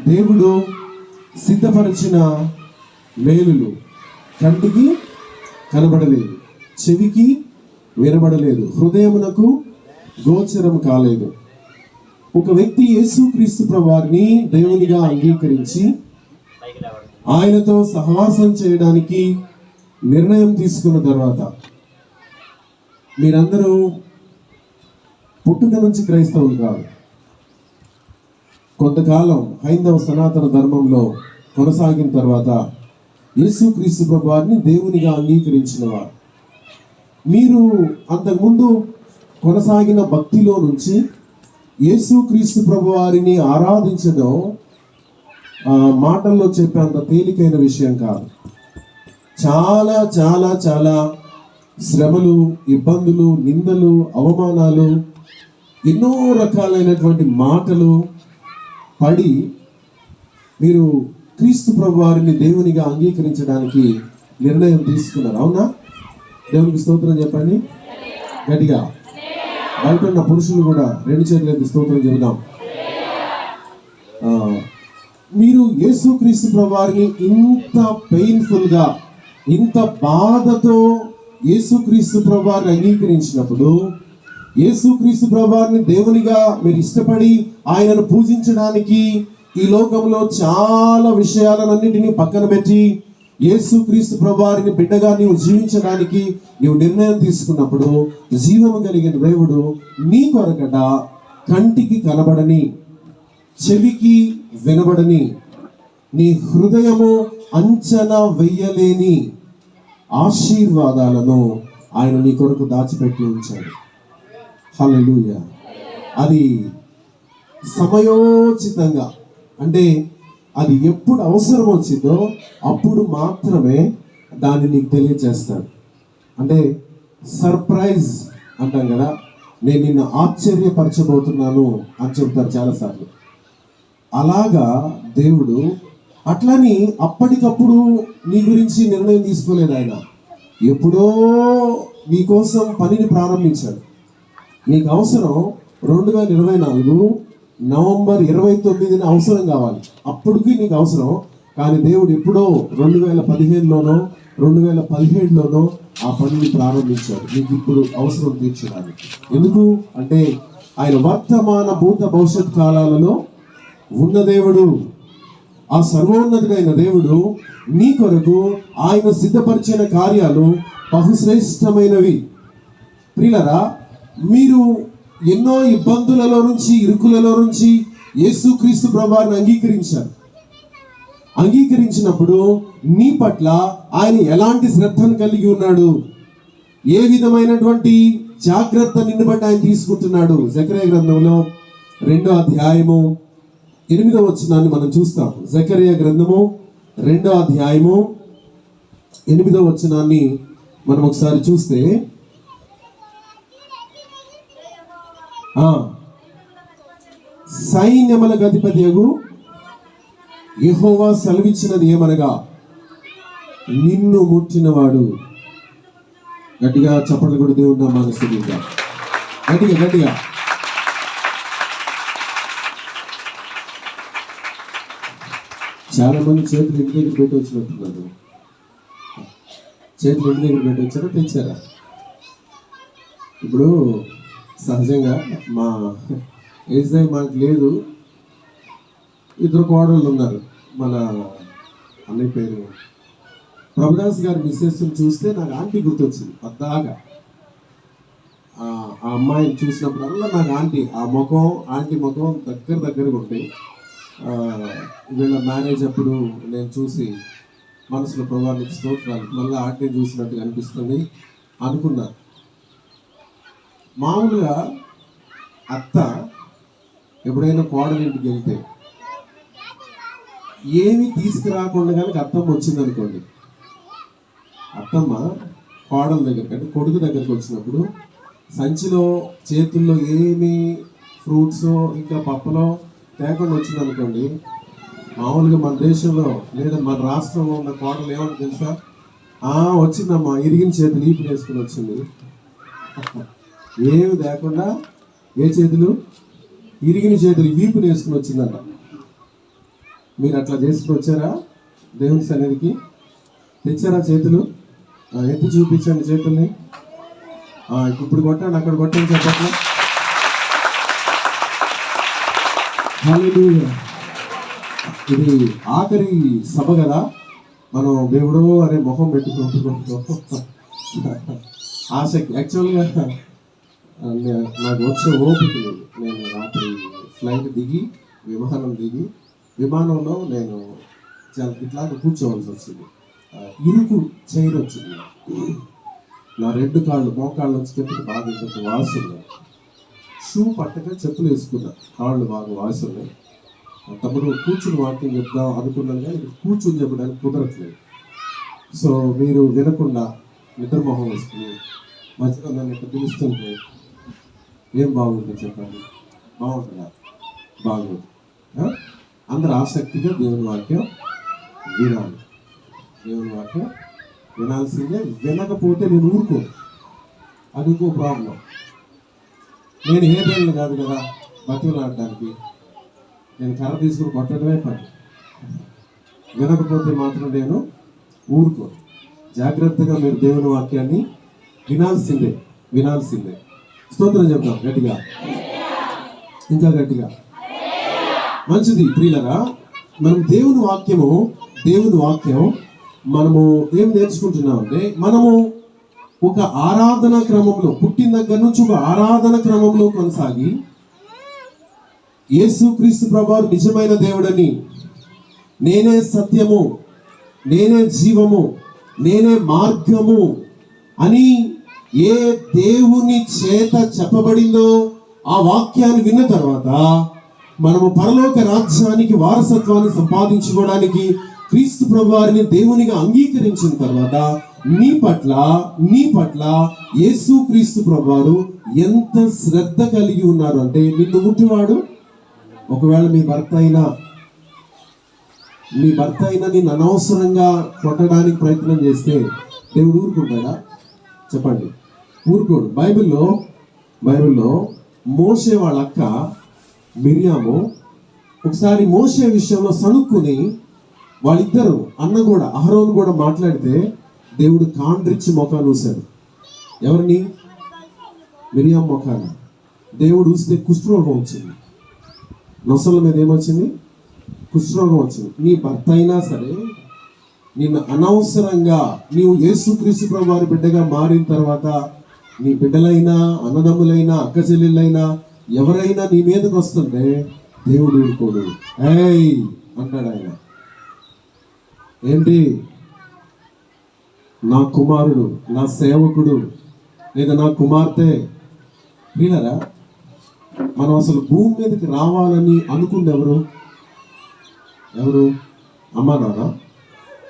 దేవుడు సిద్ధపరిచిన మేలులు కంటికి కనబడలేదు, చెవికి వినబడలేదు, హృదయమునకు గోచరం కాలేదు. ఒక వ్యక్తి యేసుక్రీస్తు ప్రభువారిని దేవునిగా అంగీకరించి ఆయనతో సహవాసం చేయడానికి నిర్ణయం తీసుకున్న తర్వాత, మీరందరూ పుట్టుక నుంచి క్రైస్తవులు కాదు, కొంతకాలం హైందవ సనాతన ధర్మంలో కొనసాగిన తర్వాత యేసుక్రీస్తు ప్రభువారిని దేవునిగా అంగీకరించిన వారు. మీరు అంతకుముందు కొనసాగిన భక్తిలో నుంచి యేసుక్రీస్తు ప్రభువారిని ఆరాధించడం మాటల్లో చెప్పేంత తేలికైన విషయం కాదు. చాలా చాలా చాలా శ్రమలు, ఇబ్బందులు, నిందలు, అవమానాలు, ఎన్నో రకాలైనటువంటి మాటలు పడి మీరు క్రీస్తు ప్రభువారిని దేవునిగా అంగీకరించడానికి నిర్ణయం తీసుకున్నారు. అవునా? దేవునికి స్తోత్రం చెప్పండి గట్టిగా. బయట ఉన్న పురుషులు కూడా రెండు చేతులకి స్తోత్రం చెబుదాం. మీరు యేసుక్రీస్తు ప్రభువారిని ఇంత పెయిన్ఫుల్గా, ఇంత బాధతో యేసుక్రీస్తు ప్రభువారిని అంగీకరించినప్పుడు, యేసుక్రీస్తు ప్రభువారిని దేవునిగా మీరు ఇష్టపడి ఆయనను పూజించడానికి ఈ లోకంలో చాలా విషయాలన్నింటినీ పక్కన పెట్టి యేసుక్రీస్తు ప్రభువారిని బిడ్డగా నీవు జీవించడానికి నీవు నిర్ణయం తీసుకున్నప్పుడు, జీవము కలిగిన దేవుడు నీ కొరకట కంటికి కనబడని, చెవికి వినబడని, నీ హృదయము అంచనా వెయ్యలేని ఆశీర్వాదాలను ఆయన నీ కొరకు దాచిపెట్టి ఉంచాడు. హల్లెలూయా. అది సమయోచితంగా, అంటే అది ఎప్పుడు అవసరం వచ్చిందో అప్పుడు మాత్రమే దాన్ని నీకు తెలియజేస్తాడు. అంటే సర్ప్రైజ్ అంటాం కదా, నేను నిన్ను ఆశ్చర్యపరచబోతున్నాను అని చెప్తారు చాలాసార్లు. అలాగా దేవుడు అట్లని అప్పటికప్పుడు నీ గురించి నిర్ణయం తీసుకోలేదు. ఆయన ఎప్పుడో నీకోసం పనిని ప్రారంభించాడు. నీకు అవసరం 2024 నవంబర్ 29న అవసరం కావాలి, అప్పటికి నీకు అవసరం. కానీ దేవుడు ఎప్పుడో 2015లోనో 2017లోనో ఆ పనిని ప్రారంభించాడు నీకు ఇప్పుడు అవసరం తీర్చడానికి. ఎందుకు అంటే ఆయన వర్తమాన భూత భవిష్యత్ కాలాలలో ఉన్న దేవుడు, ఆ సర్వోన్నతుడైన దేవుడు నీ కొరకు ఆయన సిద్ధపరిచిన కార్యాలు బహుశ్రేష్టమైనవి. ప్రియులారా, మీరు ఎన్నో ఇబ్బందులలో నుంచి, ఇరుకులలో నుంచి యేసుక్రీస్తు ప్రభువారిని అంగీకరించినప్పుడు నీ పట్ల ఆయన ఎలాంటి శ్రద్ధను కలిగి ఉన్నాడు, ఏ విధమైనటువంటి జాగ్రత్త నిన్ను బట్టి ఆయన తీసుకుంటున్నాడు. జకర్యా గ్రంథంలో 2వ అధ్యాయము 8వ వచనాన్ని మనం చూస్తాం. జకర్యా గ్రంథము 2వ అధ్యాయము 8వ వచనాన్ని మనం ఒకసారి చూస్తే, సైన్యములకు అధిపతియగు యెహోవా సెలవిచ్చినది ఏమనగా, నిన్ను ముట్టినవాడు. గట్టిగా చప్పట్లు కూడా దేవుడు నామాన్ని స్తుతిద్దాం. గట్టిగా గట్టిగా. చాలా మంది చేతులు ఇంటి దగ్గర పెట్టి వచ్చినట్టున్నారు. చేతులు ఇంటి దగ్గర పెట్టి వచ్చారా, తెచ్చారా? ఇప్పుడు సహజంగా మా ఏజ్ మనకు లేదు, 2 కోడళ్ళు ఉన్నారు. మన అన్నయ్య పేరు ప్రభుదాస్ గారి మిస్సెస్ని చూస్తే నాకు ఆంటీ గుర్తొచ్చింది. పద్దాగా ఆ అమ్మాయిని చూసినప్పుడల్లా నాకు ఆంటీ, ఆంటీ ముఖం దగ్గరగా ఉంటాయి. వీళ్ళ మ్యారేజ్ అప్పుడు నేను చూసి మనసులో ప్రభువానికి స్తోత్రాలు, మళ్ళీ ఆంటీని చూసినట్టుగా అనిపిస్తుంది అనుకున్నా. మామూలుగా అత్త ఎప్పుడైనా కోడలింటికి వెళ్తే ఏమి తీసుకురాకుండా కానీ అత్తమ్మ వచ్చిందనుకోండి, అత్తమ్మ కోడల దగ్గరికి అంటే కొడుకు దగ్గరికి వచ్చినప్పుడు సంచిలో చేతుల్లో ఏమి ఫ్రూట్స్ ఇంకా పప్పులో తేకుండా వచ్చిందనుకోండి, మామూలుగా మన దేశంలో లేదా మన రాష్ట్రంలో ఉన్న కోడలు ఏమని తెలుసా, వచ్చిందమ్మా, ఇరిగిన చేతులు ఈపు వేసుకుని వచ్చింది. ఏమి లేకుండా ఏ చేతులు, ఇరిగిన చేతులు వీపు వేసుకుని వచ్చిందట. మీరు అట్లా చేసుకుని వచ్చారా దేవుని సన్నిధికి? తెచ్చారా చేతులు? ఎత్తి చూపించండి చేతుల్ని. ఇప్పుడు కొట్టండి, అక్కడ కొట్టండి చెప్పట్లా. హల్లెలూయా. ఇది ఆఖరి సభ కదా, మనం దేవుడు అనే మొహం పెట్టుకుంటూ ఆసక్తి. యాక్చువల్గా నాకు వచ్చే ఓపిక లేదు. నేను రాత్రి ఫ్లైట్ దిగి విమానంలో నేను చాలా ఇట్లా కూర్చోవలసి వచ్చింది. ఇరుకు చైర్ వచ్చింది. నా 2 కాళ్ళు మోకాళ్ళు వచ్చేటప్పుడు బాగా ఇంకొక వాసున్నాయి. షూ పట్టక చెప్పులు వేసుకున్నా, కాళ్ళు బాగా వాసున్నాయి. తమ్ముడు కూర్చుని వాకింగ్ చెప్దాం అనుకున్నాను, కానీ కూర్చుని చెప్పడానికి కుదరట్లేదు. సో మీరు వినకుండా నిద్రమోహం వేసుకుని మధ్యలో నన్ను ఇట్లా పిలుస్తుంటే ఏం బాగుంటుంది చెప్పండి? బాగుంటుందా? బాగుంటుంది. అందరు ఆసక్తిగా దేవుని వాక్యం వినాలి. దేవుని వాక్యం వినాల్సిందే. వినకపోతే నేను ఊరుకో, అది ఇంకో ప్రాబ్లం. నేను ఏ పేర్లు కాదు కదా బతిలాడడానికి. నేను కర్ర తీసుకుని కొట్టడమే పని. వినకపోతే మాత్రం నేను ఊరుకో. జాగ్రత్తగా మీరు దేవుని వాక్యాన్ని వినాల్సిందే. స్తోత్రం చెప్తాం గట్టిగా, ఇంకా గట్టిగా. మంచిది ప్రియులరా. మనం దేవుని వాక్యం మనము ఏం నేర్చుకుంటున్నామంటే, మనము ఒక ఆరాధన క్రమంలో, పుట్టిన దగ్గర నుంచి ఒక ఆరాధన క్రమంలో కొనసాగి యేసుక్రీస్తు ప్రభువు నిజమైన దేవుడని, నేనే సత్యము, నేనే జీవము, నేనే మార్గము అని ఏ దేవుని చేత చెప్పబడిందో ఆ వాక్యాన్ని విన్న తర్వాత మనము పరలోక రాజ్యానికి వారసత్వాన్ని సంపాదించుకోవడానికి క్రీస్తు ప్రభువారిని దేవునిగా అంగీకరించిన తర్వాత నీ పట్ల యేసుక్రీస్తు ప్రభువారు ఎంత శ్రద్ధ కలిగి ఉన్నారు అంటే, నిన్ను ముట్టివాడు ఒకవేళ మీ భర్త అయినా నిన్ను అనవసరంగా కొట్టడానికి ప్రయత్నం చేస్తే దేవుడు ఊరుకుంటాడా? చెప్పండి, ఊరుకోడు. బైబిల్లో మోషే వాళ్ళ అక్క మిరియాము ఒకసారి మోషే విషయంలో సణుక్కుని వాళ్ళిద్దరు అహరోను కూడా మాట్లాడితే దేవుడు కాండ్రిచ్చి మొఖాన్ని ఊశాడు. ఎవరిని? మిరియాం మొఖాన్ని. దేవుడు ఊస్తే కుష్ఠరోగం వచ్చింది. నొసల మీద ఏమొచ్చింది? కుష్ఠరోగం వచ్చింది. నీ భర్త అయినా సరే నిన్ను అనవసరంగా, నీవు యేసుక్రీస్తు ప్రభువు వారి బిడ్డగా మారిన తర్వాత నీ బిడ్డలైనా, అన్నదమ్ములైనా, అక్క చెల్లెళ్ళైనా ఎవరైనా నీ మీదకి వస్తుంటే దేవుడు ఊరుకోడు. ఏయ్ అంటాడు ఆయన. ఏంటి? నా కుమారుడు, నా సేవకుడు, లేదా నా కుమార్తె. వీళ్ళరా, మనం అసలు భూమి మీదకి రావాలని అనుకుంది ఎవరు? అమ్మా నాన్న.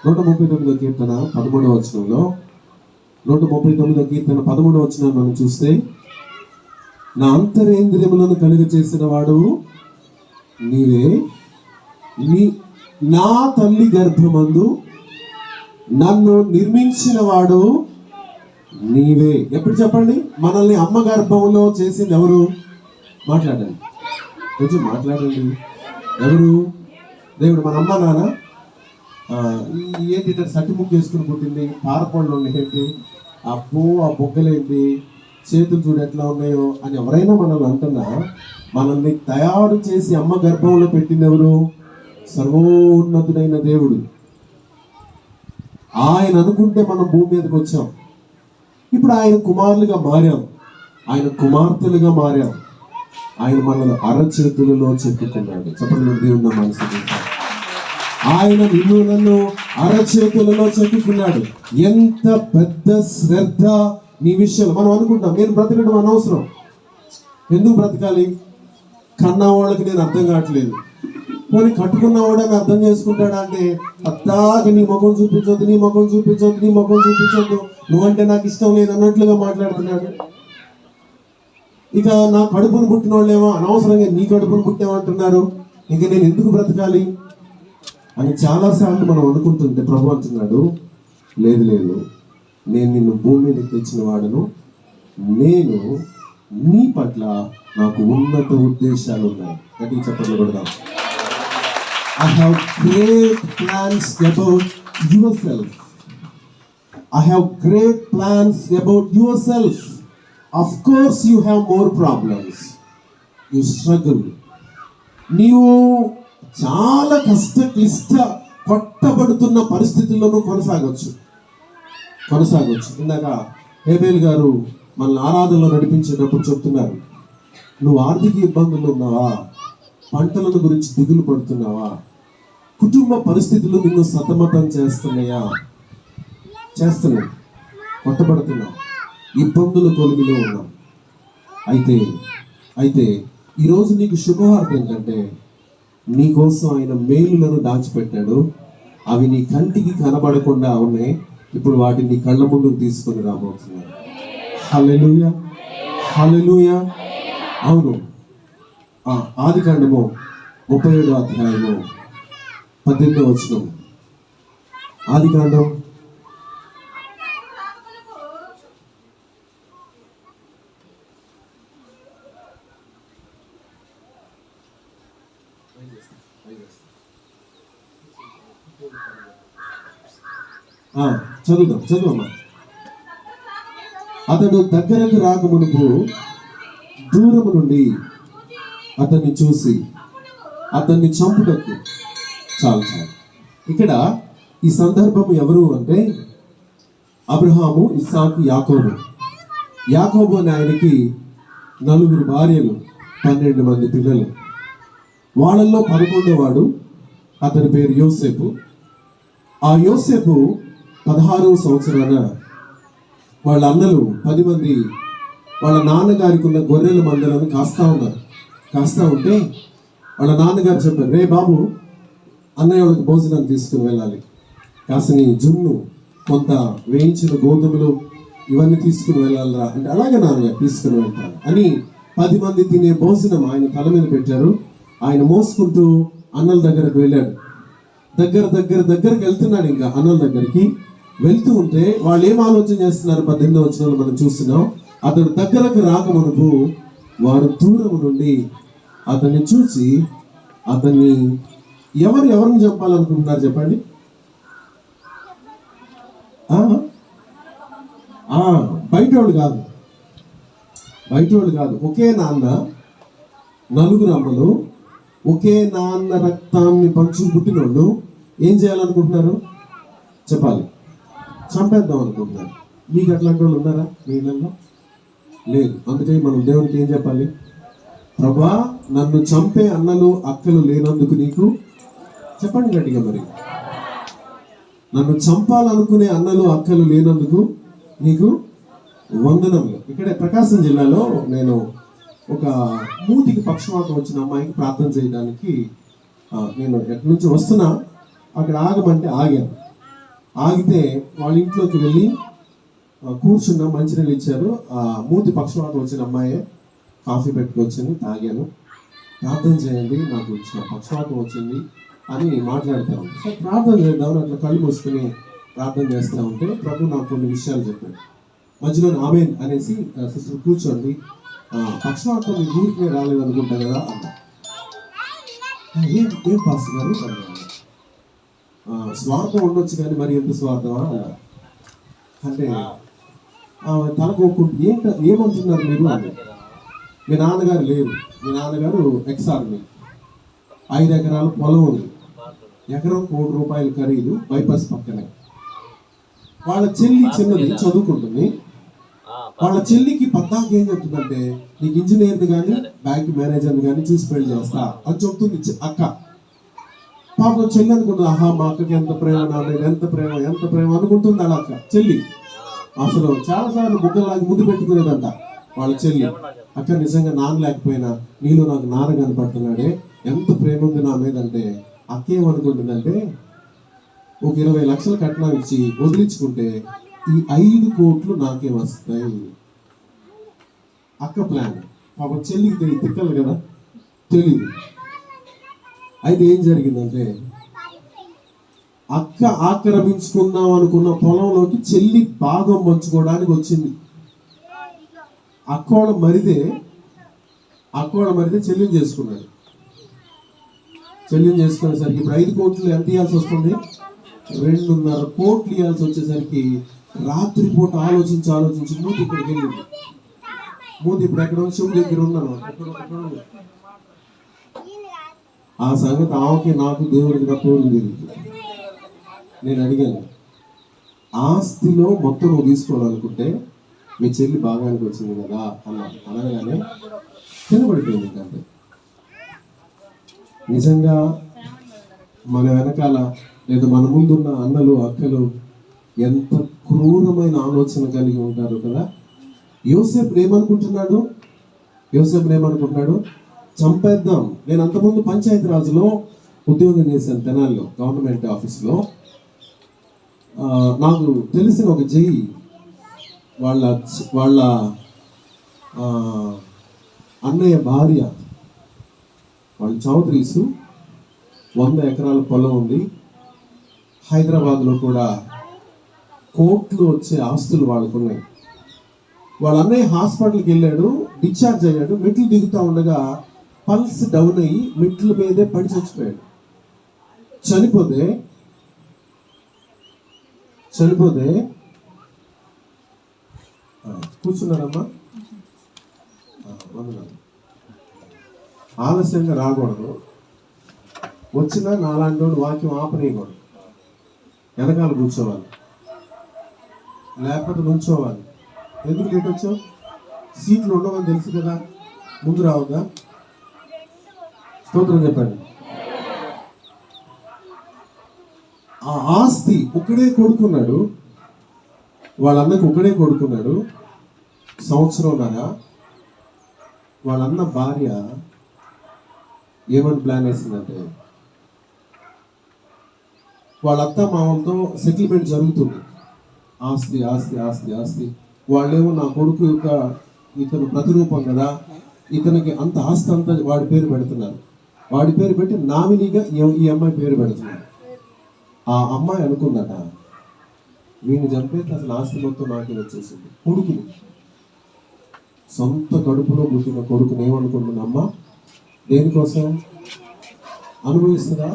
139వ కీర్తన 13వ వచనంలో, 139వ కీర్తన 13వ వచనం మనం చూస్తే, నా అంతరేంద్రియములను కలుగ చేసిన వాడు నీవే, నా తల్లి గర్భమందు నన్ను నిర్మించిన వాడు నీవే. ఎప్పుడు చెప్పండి? మనల్ని అమ్మ గర్భంలో చేసింది ఎవరు? మాట్లాడండి, కొంచెం మాట్లాడండి. ఎవరు? దేవుడు. మన అమ్మ నాన్న ఏంటి సట్టి ముక్కు వేసుకుని పుట్టింది, పారపళ్ళు ఉన్నాయి ఏంటి, ఆ బొగ్గలేంటి, చేతులు చూడు ఎట్లా ఉన్నాయో అని ఎవరైనా మనల్ని అంటున్నా, మనల్ని తయారు చేసి అమ్మ గర్భంలో పెట్టింది ఎవరు? సర్వోన్నతుడైన దేవుడు. ఆయన అనుకుంటే మనం భూమి మీదకి వచ్చాం. ఇప్పుడు ఆయన కుమారులుగా మారాం, ఆయన కుమార్తెలుగా మారాం. ఆయన మనల్ని అరచేతులలో చెక్కుకున్నాడు. చెప్పండి, దేవుని మనసు. ఆయన నిన్ను నన్ను అరచేతులలో చెక్కుకున్నాడు. ఎంత పెద్ద శ్రద్ధ నీ విషయంలో. మనం అనుకుంటాం నేను బ్రతకడం అనవసరం. ఎందుకు బ్రతకాలి? కన్నా వాళ్ళకి నేను అర్థం కావట్లేదు. పోనీ కట్టుకున్నవాడని అర్థం చేసుకుంటాడా అంటే, అత్తాక నీ ముఖం చూపించొద్దు, నువ్వంటే నాకు ఇష్టం లేదు అన్నట్లుగా మాట్లాడుతున్నాడు. ఇక నా కడుపును పుట్టిన వాళ్ళేమో అనవసరంగా నీ కడుపును పుట్టామంటున్నారు, ఇంకా నేను ఎందుకు బ్రతకాలి అని చాలాసార్లు మనం అనుకుంటుంటే ప్రభు అంటున్నాడు, లేదు, నేను నిన్ను భూమి మీదకి తెచ్చిన వాడను, నేను నీ పట్ల నాకు ఉన్నత ఉద్దేశాలు ఉన్నాయి. గట్టిగా చెప్పండి కొడదాం. I have great plans about yourself. I have great plans about yourself. Of course you have more problems. You struggle. నీవు చాలా క్లిష్ట కొట్టబడుతున్న పరిస్థితుల్లోనూ కొనసాగొచ్చు. ఇందాక హేబేల్ గారు మనల్ని ఆరాధనలో నడిపించేటప్పుడు చెప్తున్నారు, నువ్వు ఆర్థిక ఇబ్బందులు ఉన్నావా, పంటలను గురించి దిగులు పడుతున్నావా, కుటుంబ పరిస్థితులు నిన్ను సతమతం చేస్తున్నాయి, కొట్టబడుతున్నావు, ఇబ్బందుల కొలిమిలో ఉన్నావు. అయితే ఈరోజు నీకు శుభవార్త ఏంటంటే, నీకోసం ఆయన మేలులను దాచిపెట్టాడు. అవి నీ కంటికి కనబడకుండా ఉన్నాయి. ఇప్పుడు వాటిని నీ కళ్ళ ముందుకు తీసుకొని రాబోతున్నాడు. హల్లెలూయా, హల్లెలూయా. అవును, ఆదికాండము 37వ అధ్యాయము 18వ వచనం. ఆదికాండం చదువుమ్మా. అతడు దగ్గరకు రాకమునుపు దూరము నుండి అతన్ని చూసి అతన్ని చంపుటకు చాలు. ఇక్కడ ఈ సందర్భం ఎవరు అంటే అబ్రహాము, ఇస్సాకు, యాకోబు అనే ఆయనకి 4 భార్యలు, 12 మంది పిల్లలు. వాళ్ళల్లో 11వ వాడు, అతని పేరు యోసేపు. ఆ యోసేపు 16వ సంవత్సరాన వాళ్ళ అన్నలు 10 మంది వాళ్ళ నాన్నగారికి ఉన్న గొర్రెల మందలను కాస్తా ఉంటే వాళ్ళ నాన్నగారు చెప్పారు, రే బాబు, అన్నయ్య వాళ్ళకి భోజనాన్ని తీసుకుని వెళ్ళాలి, కాసిని జున్ను, కొంత వేయించిన గోధుమలు ఇవన్నీ తీసుకుని వెళ్ళాలరా అంటే, అలాగే నాన్నగారు తీసుకుని వెళ్తాను అని 10 మంది తినే భోజనం ఆయన తల మీద పెట్టారు. ఆయన మోసుకుంటూ అన్నల దగ్గరకు వెళ్ళాడు. దగ్గరికి వెళ్తున్నాడు. ఇంకా అన్నల దగ్గరికి వెళ్తూ ఉంటే వాళ్ళు ఏం ఆలోచన చేస్తున్నారు 18వ వచనంలో మనం చూస్తున్నాం. అతడు దగ్గరకు రాకమునుపు వారు దూరము నుండి అతన్ని చూసి అతన్ని ఎవరిని చంపాలనుకుంటున్నారు చెప్పండి? బయటోళ్ళు కాదు. ఒకే నాన్న, 4 అమ్మలు, ఒకే నాన్న రక్తాన్ని పంచుకు పుట్టినోళ్ళు ఏం చేయాలనుకుంటున్నారు చెప్పాలి? చంపేద్దాం అనుకుంటున్నారు. మీకు అట్లాంటి వాళ్ళు ఉన్నారా మీ ఇళ్ళల్లో? లేదు. అందుకని మనం దేవునికి ఏం చెప్పాలి? ప్రభా, నన్ను చంపే అన్నలు అక్కలు లేనందుకు నీకు, చెప్పండి గట్టిగా మరి, నన్ను చంపాలనుకునే అన్నలు అక్కలు లేనందుకు నీకు వందనములు. ఇక్కడే ప్రకాశం జిల్లాలో నేను ఒక మూతికి పక్షవాతం వచ్చిన అమ్మాయికి ప్రార్థన చేయడానికి నేను ఎక్కడి నుంచి వస్తున్నా, అక్కడ ఆగమంటే ఆగితే వాళ్ళ ఇంట్లోకి వెళ్ళి కూర్చున్నా, మంచినీళ్ళు ఇచ్చారు. మూతి పక్షవాతం వచ్చిన అమ్మాయే కాఫీ పెట్టుకొచ్చింది, తాగాను. ప్రార్థన చేయండి, నాకు పక్షవాతం వచ్చింది అని మాట్లాడతాను. సో ప్రార్థన చేద్దామని అట్లా కళ్ళు మూసుకుని ప్రార్థన చేస్తూ ఉంటే ప్రభు నాకు కొన్ని విషయాలు చెప్పాడు. మధ్యలో ఆమేన్ అనేసి, సిస్టర్ కూర్చోండి, పక్షవాతం మీ ఊరికే రాలేదనుకుంటా కదా అన్న. ఏం పాస్టర్ గారు స్వార్థం ఉండొచ్చు కానీ మరి ఎంత స్వార్థమా అన్న అంటే, తలకోకుంటూ ఏమంటున్నారు మీరు అని. మీ నాన్నగారు లేరు, మీ నాన్నగారు ఎక్స్-ఆర్మీ, 5 ఎకరాల పొలం ఉంది, ఎకరం ₹1,00,00,000 ఖరీదు, బైపాస్ పక్కనే. వాళ్ళ చెల్లి చిన్నది చదువుకుంటుంది. వాళ్ళ చెల్లికి పద్దాకి ఏం చెప్తుందంటే, నీకు ఇంజనీర్ని కానీ బ్యాంక్ మేనేజర్ని కానీ చూసి పెళ్లి చేస్తా అని చెప్తుంది అక్క. పాపం చెల్లి అనుకుంటుంది, ఆహా మా అక్కకి ఎంత ప్రేమ, నా మీద ఎంత ప్రేమ అనుకుంటుంది అలా అక్క. చెల్లి అసలు చాలాసార్లు ముద్దలాగి ముద్దు పెట్టుకునేదంట వాళ్ళ చెల్లి. అక్క, నిజంగా నాన్న లేకపోయినా నీలో నాకు నాన్న కనపడుతున్నాడే, ఎంత ప్రేమ ఉంది నా మీద అంటే, అక్క ఏమనుకుంటుందంటే, ఒక 20 లక్షలు కట్నం ఇచ్చి వదిలించుకుంటే ఈ 5 కోట్లు నాకే వస్తాయి. అక్క ప్లాన్. పాపం చెల్లికి తిక్కలు కదా, తెలియదు. అయితే ఏం జరిగిందంటే, అక్క ఆక్రమించుకుందాం అనుకున్న పొలంలోకి చెల్లి భాగం పంచుకోవడానికి వచ్చింది. అక్కోడ మరిదే చెల్లిని చేసుకున్నాడు. పెళ్లి చేసుకునేసరికి ఇప్పుడు 5 కోట్లు ఎంత ఇవ్వాల్సి వస్తుంది? 2.5 కోట్లు ఇవ్వాల్సి వచ్చేసరికి రాత్రిపూట ఆలోచించి మూతి ఇక్కడికి వెళ్ళింది. మూతి ఇప్పుడు ఎక్కడ చెవు దగ్గర ఉన్నాను. ఆ సంగతి ఆమెకి నాకు దేవుడికి తప్ప తెలియదు. నేను అడిగాను, ఆస్తిలో మొత్తం నువ్వు తీసుకోవాలనుకుంటే మీ చెల్లి భాగానికి వచ్చింది కదా అనగానే తినబడిపోయింది. అంటే నిజంగా మన వెనకాల లేదా మన ముందున్న అన్నలు అక్కలు ఎంత క్రూరమైన ఆలోచన కలిగి ఉంటారు కదా. యోసేపు ఏమనుకుంటున్నాడు? చంపేద్దాం. నేను అంతకుముందు పంచాయతీ రాజులో ఉద్యోగం చేశాను, తెనాలిలో గవర్నమెంట్ ఆఫీస్లో. నాకు తెలిసిన ఒక జై వాళ్ళ అన్నయ్య భార్య, వాళ్ళ చౌదరీసు 100 ఎకరాల పొలం ఉంది. హైదరాబాద్లో కూడా కోట్లు వచ్చే ఆస్తులు వాళ్ళకున్నాయి. వాళ్ళ అన్నయ్య హాస్పిటల్కి వెళ్ళాడు, డిశ్చార్జ్ అయ్యాడు. మెట్లు దిగుతూ ఉండగా పల్స్ డౌన్ అయ్యి మెట్ల మీదే పడి చచ్చిపోయాడు. చనిపోతే కూర్చున్నారమ్మా, ఆలస్యంగా రాకూడదు, వచ్చినా నాలాంటి వాడు వాక్యం ఆపనీయకూడదు. వెనకాల కూర్చోవాలి, లేకపోతే నుంచోవాలి. ఎందుకు లేట్ వచ్చావు? సీట్లు ఉండవని తెలుసు కదా, ముందు రావుగా. స్తోత్రం చెప్పండి. ఆ ఆస్తి ఒకడే కొడుకున్నాడు, వాళ్ళ అన్నకు ఒకడే కొడుకున్నాడు. సంవత్సరంన్నర వాళ్ళ అన్న భార్య ఏమని ప్లాన్ వేసిందంటే, వాళ్ళ అత్త మామలతో సెటిల్మెంట్ జరుగుతుంది. ఆస్తి ఆస్తి ఆస్తి ఆస్తి. వాళ్ళేమో నా కొడుకు యొక్క ఇతను ప్రతిరూపం కదా, ఇతనికి అంత ఆస్తి అంతా వాడి పేరు పెడుతున్నారు. వాడి పేరు పెట్టి నామినీగా ఈ అమ్మాయి పేరు పెడుతున్నారు. ఆ అమ్మాయి అనుకుందట, వీడిని చంపేస్తే అసలు ఆస్తి మొత్తం నాకే వచ్చేసింది. కొడుకుని, సొంత కడుపులో పుట్టిన కొడుకుని ఏమనుకుంటుంది అమ్మ? దేనికోసం అనుభవిస్తుందా?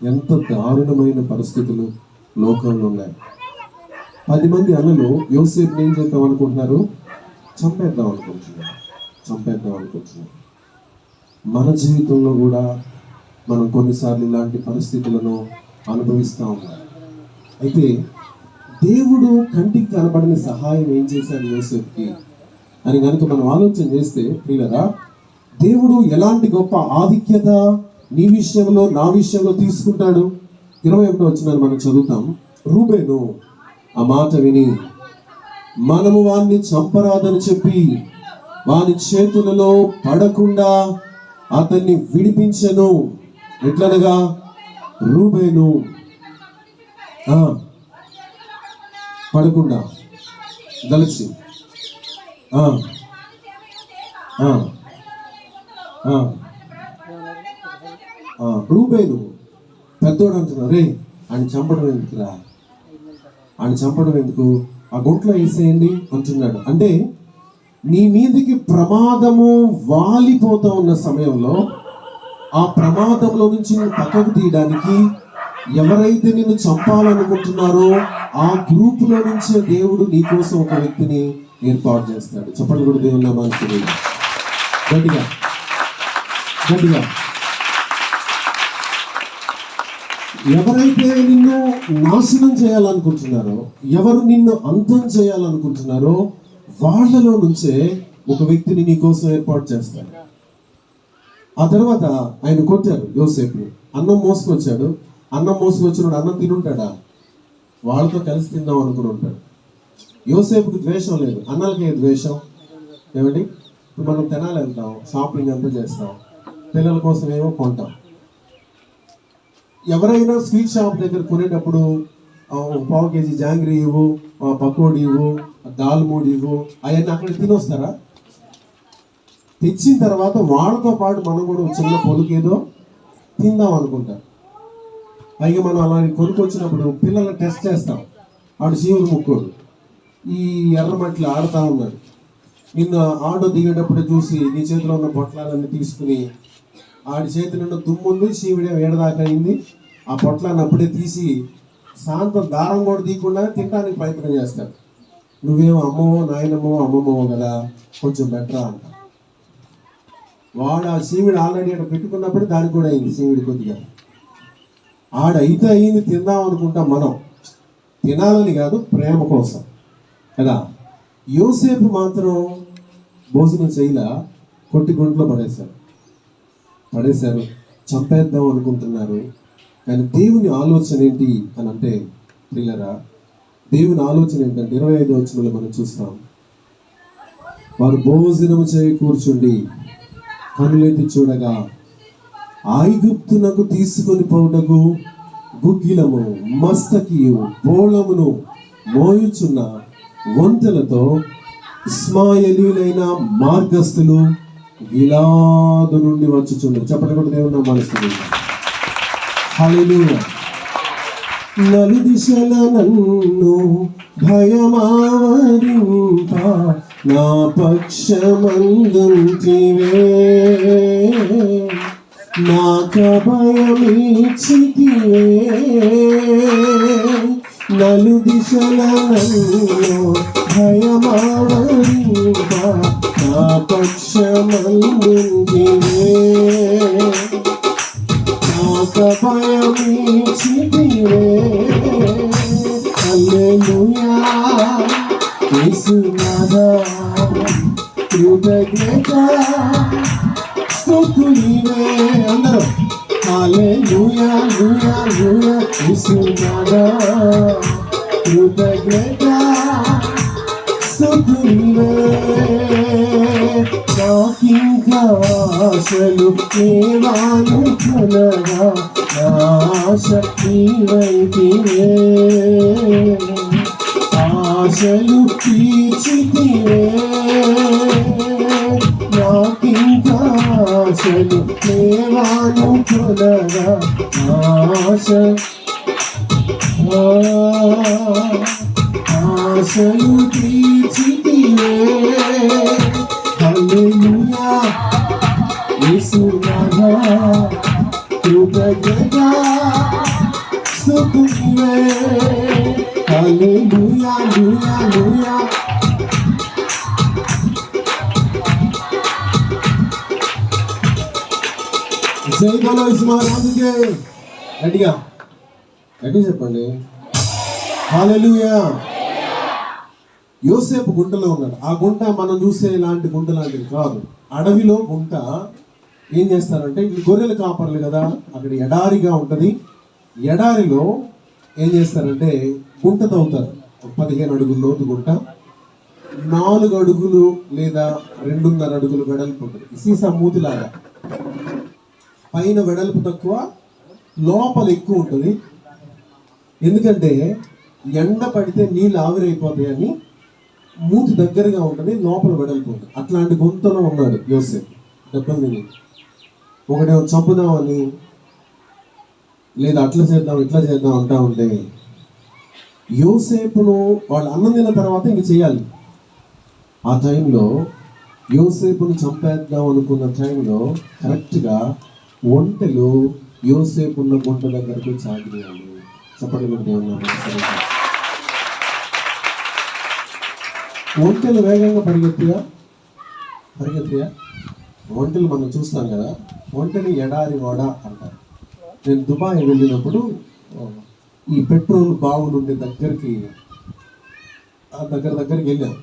ఎంత దారుణమైన పరిస్థితులు లోకంలో ఉన్నాయి. 10 మంది అన్నలు యోసేపుని ఏం చేద్దాం అనుకుంటున్నారు? చంపేద్దాం అనుకుంటున్నారు. మన జీవితంలో కూడా మనం కొన్నిసార్లు ఇలాంటి పరిస్థితులను అనుభవిస్తూ ఉన్నాం. అయితే దేవుడు కంటికి కనబడిన సహాయం ఏం చేశాడు యోసేపుకి అని కనుక మనం ఆలోచన చేస్తే, ప్రియులారా, దేవుడు ఎలాంటి గొప్ప ఆధిక్యత నీ విషయంలో నా విషయంలో తీసుకుంటాడు. 21వ వచనాన్ని మనం చదువుతాం. రూబేను ఆ మాట విని, మనము వాణ్ణి చంపరాదని చెప్పి వాని చేతులలో పడకుండా అతన్ని విడిపించెను. ఎట్లనగా రూబేను పడకుండా గలిచి రూబేను పెద్దోడు అంటున్నారు, రే ఆయన చంపడం ఎందుకురా, ఆయన చంపడం ఎందుకు, ఆ గుంట్లో వేసేయండి అంటున్నాడు. అంటే నీ మీదికి ప్రమాదము వాలిపోతూ ఉన్న సమయంలో ఆ ప్రమాదంలో నుంచి నువ్వు పక్కకు తీయడానికి ఎవరైతే నిన్ను చంపాలనుకుంటున్నారో ఆ గ్రూపులో నుంచే దేవుడు నీ కోసం ఒక వ్యక్తిని ఏర్పాటు చేస్తాడు. చెప్పండి కూడా దేవుని మనసు గట్టిగా. ఎవరైతే నిన్ను నాశనం చేయాలనుకుంటున్నారో, ఎవరు నిన్ను అంతం చేయాలనుకుంటున్నారో వాళ్ళలో నుంచే ఒక వ్యక్తిని నీ కోసం ఏర్పాటు చేస్తాడు. ఆ తర్వాత ఆయన కొట్టారు యోసేపుని. అన్నం మోసుకొచ్చాడు. అన్నం మోసుకొచ్చినాడు. అన్నం తినుంటాడా? వాళ్ళతో కలిసి తిందాం అనుకుని ఉంటాడు. యోసేపుకి ద్వేషం లేదు, అన్నలకే ద్వేషం. ఏమిటి? ఇప్పుడు మనం తెనాలి వెళ్తాం, షాపింగ్ అంతా చేస్తాం, పిల్లల కోసం ఏమో కొంటాం. ఎవరైనా స్వీట్ షాప్ దగ్గర కొనేటప్పుడు 1/4 కేజీ జాంగ్రీ ఇవ్వు, పకోడీ ఇవ్వు, దాల్మూడి ఇవ్వు, అవన్నీ అక్కడ తినొస్తారా? తెచ్చిన తర్వాత వాళ్ళతో పాటు మనం కూడా చిన్న పొలుకేదో తిందాం అనుకుంటాం. పైగా మనం అలా కొనుక్కొచ్చినప్పుడు పిల్లల్ని టెస్ట్ చేస్తాం. ఆడు శివుడు ముక్కోడు ఈ ఎర్రమట్లు ఆడుతూ ఉన్నాడు. నిన్న ఆటో దిగేటప్పుడు చూసి నీ చేతిలో ఉన్న పొట్లాలన్నీ తీసుకుని ఆడి చేతిలో దుమ్ముంది, చీవిడే ఏడదాకా అయింది. ఆ పొట్లాన్ని అప్పుడే తీసి సాయంత్రం దారం కూడా తీయకుండా తినడానికి ప్రయత్నం చేస్తాడు. నువ్వేమో అమ్మమో నాయనమ్మో అమ్మమ్మో కదా, కొంచెం బెటరా అంట. వాడు ఆ సీవిడి ఆల్రెడీ అక్కడ పెట్టుకున్నప్పుడు దానికి కూడా అయింది సీవిడి కొద్దిగా. ఆడైతే అయింది తిందాం అనుకుంటాం మనం, తినాలని కాదు, ప్రేమ కోసం కదా. యోసేపు మాత్రం భోజనం చేయలా, కొట్టి గుంట్లో పడేశారు, చంపేద్దాం అనుకుంటున్నారు. కానీ దేవుని ఆలోచన ఏంటి అని అంటే, ప్రియులరా, దేవుని ఆలోచన ఏంటంటే 25వ వచనంలో మనం చూస్తాం. వారు భోజనము చేయి కూర్చుండి కనులెత్తి చూడగా ఐగుప్తునకు తీసుకొని పోవుటకు గుగ్గిలము, మస్తకియు, బోళమును మోయుచున్న వంతెలతో ఇస్మాయేలీయులైన మార్గస్థులు గిలాదు నుండి వచ్చుచుండ్రు. చెప్పండి కూడా దేవుని నామమున హల్లెలూయా. నలుదిశల నన్ను భయమావరింప నా పక్షమందుంటివే, నాకభయమిచ్చితివే. నలుదిశల నన్ను భయమావరింప నా పక్షమందుంటివే, నాకభయమిచ్చితివే. హల్లెలూయా. యేసునాథా కృతజ్ఞత స్తుతునివే. అందరూ హల్లెలూయా లూయా లూయా. యేసునాథా కృతజ్ఞత స్తుతునివే. నాకింకా ఆశలు లేవాను కలగా, ఆశ నీవైతివే. ఆశలు తీర్చితివే. నాకింకా ఆశలు లేవాను కలగా, ఆశలు తీర్చితివే. హల్లెలూయా. యేసునాథా కృతజ్ఞత స్తుతివే. హల్లెలూయా లూయా లూయా. జై బోలో ఇస్మారాజుకే. గట్టిగా చెప్పండి హల్లెలూయా. యోసేపు గుంటలో ఉన్నాడు. ఆ గుంట మనం చూసే ఇలాంటి గుంట లాంటిది కాదు. అడవిలో గుంట. ఏం చేస్తారంటే, ఇది గొర్రెల కాపర్లు కదా, అక్కడ ఎడారిగా ఉంటుంది. ఎడారిలో ఏం చేస్తారంటే గుంట తవ్వుతారు. 15 అడుగుల లోతు గుంట, 4 అడుగులు లేదా 2.5 అడుగులు వెడల్పు ఉంటుంది. సీసా మూతిలాగా. పైన వెడల్పు తక్కువ, లోపల ఎక్కువ ఉంటుంది. ఎందుకంటే ఎండ పడితే నీళ్ళు ఆవిరైపోతాయని మూతి దగ్గరగా ఉంటుంది, లోపల వెడల్పు ఉంటుంది. అట్లాంటి గుంతలో ఉన్నాడు యోసేపు. దెబ్బలు తిని ఒకటేమో చంపుదామని, లేదా అట్లా చేద్దాం ఇట్లా చేద్దాం అంటా ఉంటే, యోసేపును వాళ్ళు అన్నం తిన్న తర్వాత ఇంక చేయాలి. ఆ టైంలో యోసేపును చంపేద్దాం అనుకున్న టైంలో కరెక్ట్గా ఒంటెలు యోసేపు ఉన్న గుంట దగ్గరకు చాగినాడు. చెప్పండి దేవుని. ఒంటెలు వేగంగా పరిగెత్తియా. ఒంటెలు మనం చూస్తాం కదా, ఒంటెని ఎడారి ఓడ అంటారు. నేను దుబాయ్ వెళ్ళినప్పుడు ఈ పెట్రోల్ బావులు ఉండే దగ్గరికి వెళ్ళాం.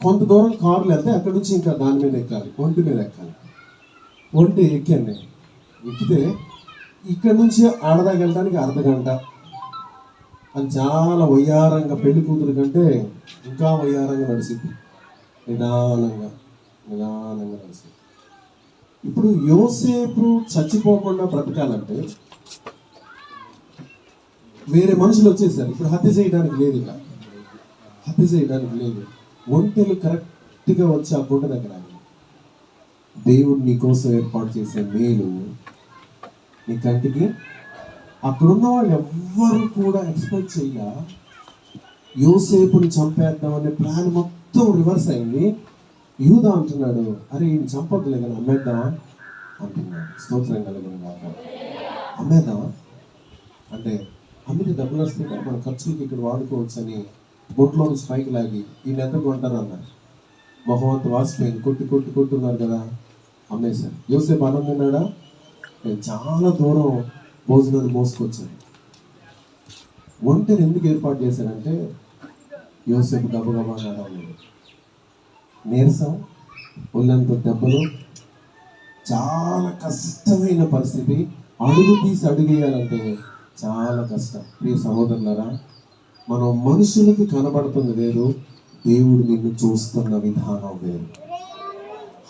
కొంత దూరం కార్లు వెళ్తే అక్కడి నుంచి ఇంకా దాని మీద ఎక్కాలి, ఒంటి మీద ఎక్కాలి. ఒంటి ఎక్కాను నేను. ఎక్కితే ఇక్కడ నుంచి ఆడదాకా వెళ్ళడానికి అర్ధగంట. అది చాలా వయ్యారంగా, పెళ్లి కూతురు కంటే ఇంకా వయ్యారంగా నడిచింది. నిదానంగా నడిచింది. ఇప్పుడు యోసేపు చచ్చిపోకుండా బ్రతకాలంటే వేరే మనుషులు వచ్చేసారు. ఇప్పుడు హత్య చేయడానికి లేదు, ఒంటెలు కరెక్ట్గా వచ్చి ఆ గుంట దగ్గర దేవుడు నీ కోసం ఏర్పాటు చేసే మేలు నీ కంటికి. అక్కడున్న వాళ్ళు ఎవ్వరు కూడా ఎక్స్పెక్ట్ చేయ యోసేపుని చంపేద్దామనే ప్లాన్ మొత్తం రివర్స్ అయింది. యూదా అంటున్నాడు, అరే ఈయన చంపొద్దులే కానీ అమ్మేద్దామా అంటున్నాడు. స్తోత్రం కలుగును గాక. అమ్మేద్దామా అంటే అమ్మితే డబ్బులు వస్తాయి కదా, మన ఖర్చులకి ఇక్కడ వాడుకోవచ్చు అని బొట్లో నుంచి పైకి లాగి ఈయన ఎంత కొంటారు అన్నారు. మొహం అంత వాసిపోయింది, కొట్టున్నారు కదా, అమ్మేశారు. యోసేపు అన్నం తిన్నాడా? నేను చాలా దూరం భోజనాన్ని మోసుకొచ్చాను. వంటను ఎందుకు ఏర్పాటు చేశారంటే యోసేపు గబగబా నడవలేదు, నీరసం, ఒళ్ళంత దెబ్బలు, చాలా కష్టమైన పరిస్థితి. అడుగు తీసి అడుగేయాలంటే చాలా కష్టం. ప్రియ సహోదరులారా, మనం మనుషులకి కనబడుతుంది వేరు, దేవుడు నిన్ను చూస్తున్న విధానం వేరు.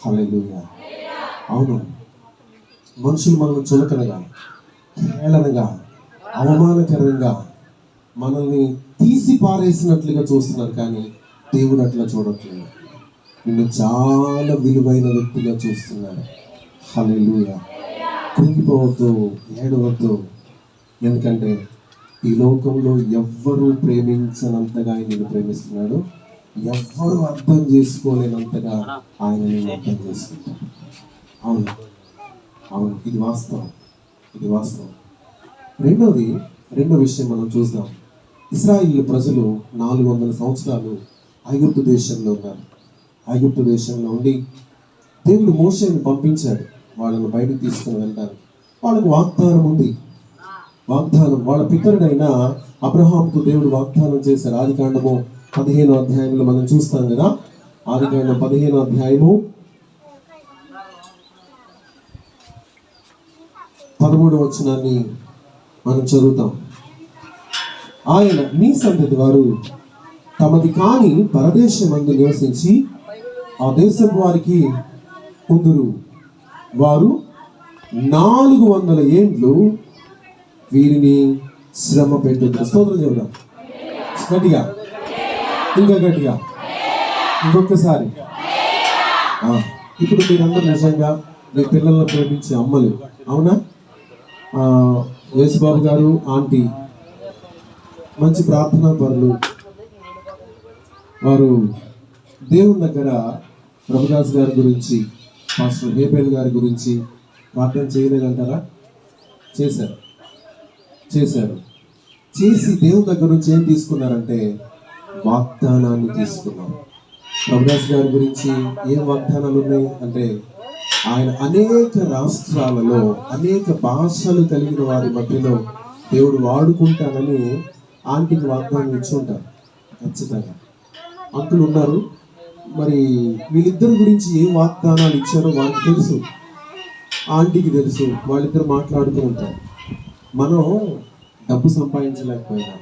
హల్లెలూయా. అవును, మనుషులు మనల్ని చులకనగా, హేళనగా, అవమానకరంగా, మనల్ని తీసి పారేసినట్లుగా చూస్తున్నారు, కానీ దేవుడు అట్లా చూడట్లేదు. నిన్ను చాలా విలువైన వ్యక్తిగా చూస్తున్నాడు. హల్లెలూయా. కృంగిపోవద్దు, ఏడవద్దు. ఎందుకంటే ఈ లోకంలో ఎవ్వరూ ప్రేమించనంతగా ఆయన నిన్ను ప్రేమిస్తున్నాడు. ఎవ్వరూ అర్థం చేసుకోలేనంతగా ఆయన నిన్ను అర్థం చేసుకుంటాడు. అవును అవును, ఇది వాస్తవం, ఇది వాస్తవం. రెండో విషయం మనం చూద్దాం. ఇశ్రాయేలు ప్రజలు 400 సంవత్సరాలు ఐగుప్తు దేశంలో ఉన్నారు. ఐగుప్తు దేశంలో ఉండి దేవుడు మోషేని పంపించాడు వాళ్ళని బయటకు తీసుకుని వెళ్ళడానికి. వాళ్ళకు వాగ్దానం ఉంది. వాగ్దానం వాళ్ళ పితరుడైన అబ్రహాంకు దేవుడు వాగ్దానం చేశారు. ఆదికాండము 15వ అధ్యాయంలో మనం చూస్తాం కదా. ఆదికాండం 15వ అధ్యాయము 13వ వచనాన్ని మనం చదువుతాం. ఆయన నీ సంతతి వారు తమది కాని పరదేశమందు నివసించి ఆ దేశపు వారికి ఉందురు. వారు 400 ఏండ్లు వీరిని శ్రమ పెట్టుతారు. స్తోత్రం చెబుదాం గట్టిగా, ఇంకా గట్టిగా, ఇంకొకసారి. ఇప్పుడు మీరందరూ నిజంగా మీ పిల్లలను ప్రేమించే అమ్మలు, అవునా? యేసుబాబు గారు, ఆంటీ మంచి ప్రార్థనా పరులు. వారు దేవుని దగ్గర ప్రభుదాస్ గారి గురించి, పాస్టర్ హేబేల్ గారి గురించి ప్రార్థన చేయలేదంటారా? చేశారు. చేసి దేవుని దగ్గర నుంచి ఏం తీసుకున్నారంటే వాగ్దానాన్ని తీసుకున్నారు. ప్రభుదాస్ గారి గురించి ఏం వాగ్దానాలు ఉన్నాయి అంటే, ఆయన అనేక రాష్ట్రాలలో అనేక భాషలు కలిగిన వారి మధ్యలో దేవుడు వాడుకుంటానని ఆంటీకి వాగ్దానం ఇచ్చి ఉంటారు. ఖచ్చితంగా అంకులు ఉన్నారు. మరి వీళ్ళిద్దరి గురించి ఏం వాగ్దానాలు ఇచ్చారో వాళ్ళకి తెలుసు, ఆంటీకి తెలుసు. వాళ్ళిద్దరు మాట్లాడుతూ ఉంటారు. మనం డబ్బు సంపాదించలేకపోయినా,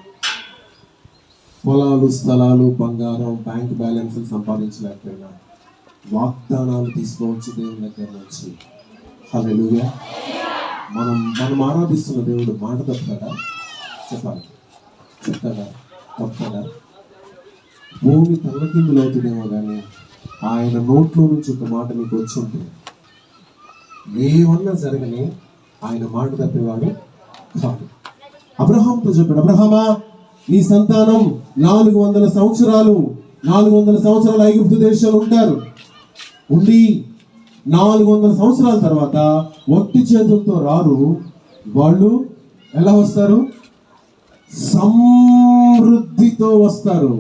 పొలాలు, స్థలాలు, బంగారం, బ్యాంక్ బ్యాలెన్స్లు సంపాదించలేకపోయినా వాగ్దానాలు తీసుకోవచ్చు దేవుని దగ్గర నుంచి. హల్లెలూయా. మనం ఆరాధిస్తున్న దేవుడు మాట తప్పుతాడా? చెప్పాలి, చెప్తాడా? తప్పుతాడా? భూమి తల్లకిందులు అవుతుందేమో కానీ ఆయన నోట్లో నుంచి ఒక మాట మీకు వచ్చి ఉంటుంది. ఏమన్నా జరగని ఆయన మాట తప్పేవాడు కాదు. అబ్రహాంతో చెప్పాడు, అబ్రహామా, నీ సంతానం 400 సంవత్సరాలు ఐగుప్తు దేశంలో ఉంటారు. ఉండి 400 సంవత్సరాల తర్వాత ఒట్టి చేతులతో రారు. వాళ్ళు ఎలా వస్తారు? సమృద్ధితో వస్తారు.